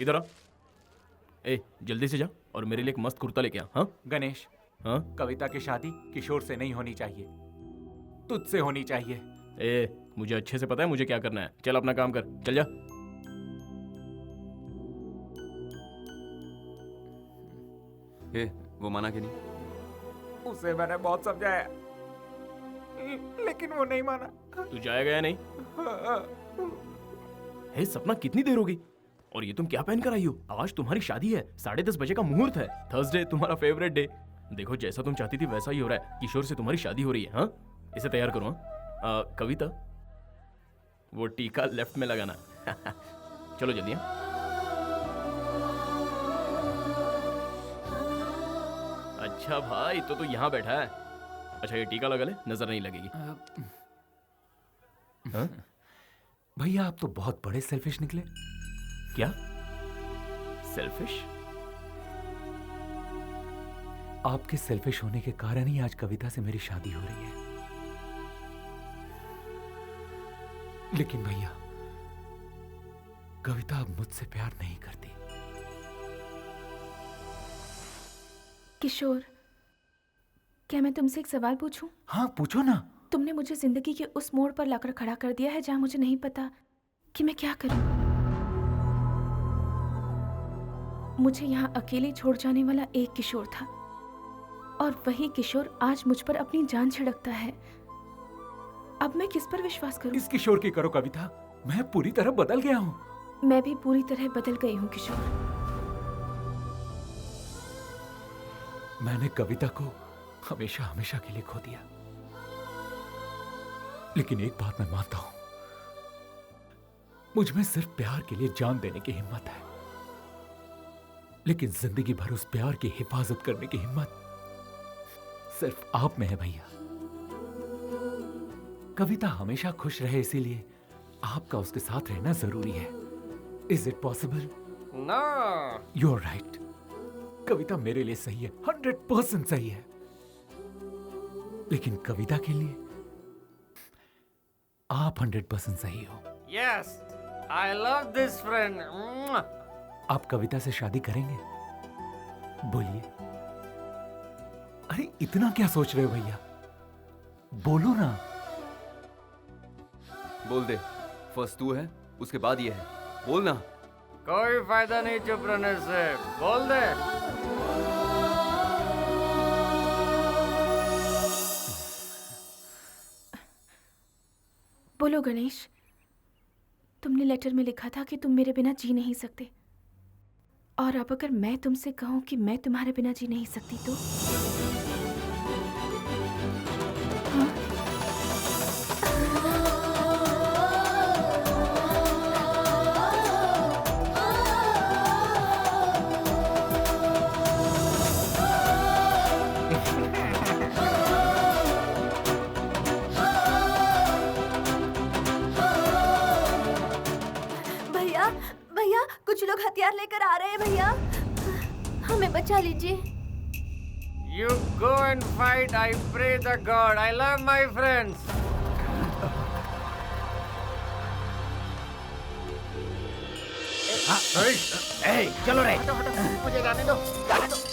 इधर आ। ए जल्दी से जा और मेरे लिए एक मस्त कुर्ता लेके आ। हाँ गणेश, हाँ कविता की शादी किशोर से नहीं होनी चाहिए, तुझसे होनी चाहिए। ए मुझे अच्छे से पता है मुझे क्या करना है। चल अपना काम कर, चल जा। ए वो माना कि नहीं? उसे मैंने बहुत समझाया लेकिन वो नहीं माना। तू जाएगा या नहीं? हे सपना कितनी देर होगी और ये तुम क्या पहन कर आई हो? आज तुम्हारी शादी है, 10:30 बजे का मुहूर्त है। थर्सडे तुम्हारा फेवरेट डे। देखो जैसा तुम चाहती थी वैसा ही हो रहा है। किशोर से तुम्हारी शादी हो रही है। हाँ, इसे तैयार करो। हाँ, कविता, वो टीका लेफ्ट में लगाना। चलो जल्दी। हाँ? अच्छा भाई, तो यहाँ बैठा है। अच्छा ये टीका लगा ले, नजर नहीं लगेगी। हाँ? भैया आप तो बहुत बड़े सेल्फिश निकले। क्या सेल्फिश? आपके सेल्फिश होने के कारण ही आज कविता से मेरी शादी हो रही है। लेकिन भैया, कविता अब मुझसे प्यार नहीं करती। किशोर, क्या मैं तुमसे एक सवाल पूछूं? हाँ पूछो ना। तुमने मुझे जिंदगी के उस मोड़ पर लाकर खड़ा कर दिया है जहां मुझे नहीं पता कि मैं क्या करूं। मुझे यहाँ अकेले छोड़ जाने वाला एक किशोर था, और वही किशोर आज मुझ पर अपनी जान छिड़कता है। अब मैं किस पर विश्वास करूं? इस किशोर की करो कविता, मैं पूरी तरह बदल गया हूं। मैं भी पूरी तरह बदल गई हूं किशोर। मैंने कविता को हमेशा हमेशा के लिए खो दिया। लेकिन एक बात मैं मानता हूं, मुझ में सिर्फ प्यार के लिए जान देने की हिम्मत है, लेकिन जिंदगी भर उस प्यार की हिफाजत करने की हिम्मत सिर्फ आप में है भैया। कविता हमेशा खुश रहे, इसीलिए आपका उसके साथ रहना जरूरी है। Is it possible? No. You are right. Kavita मेरे लिए सही है, 100% सही है। लेकिन कविता के लिए आप 100% सही हो। Yes, I love this friend. आप कविता से शादी करेंगे? बोलिए। अरे इतना क्या सोच रहे हो भैया, बोलो ना। बोल दे, फर्स्ट तू है, उसके बाद ये है। बोल ना। कोई फायदा नहीं चुप रहने से, बोल दे। बोलो गणेश, तुमने लेटर में लिखा था कि तुम मेरे बिना जी नहीं सकते, और अब अगर मैं तुमसे कहूं कि मैं तुम्हारे बिना जी नहीं सकती तो? हाँ? भैया, कुछ लोग हथियार लेकर आ रहे हैं भैया, हमें बचा लीजिए। You go and fight. I pray the God. I love my friends. चलो रे। मुझे जाने दो, जाने दो।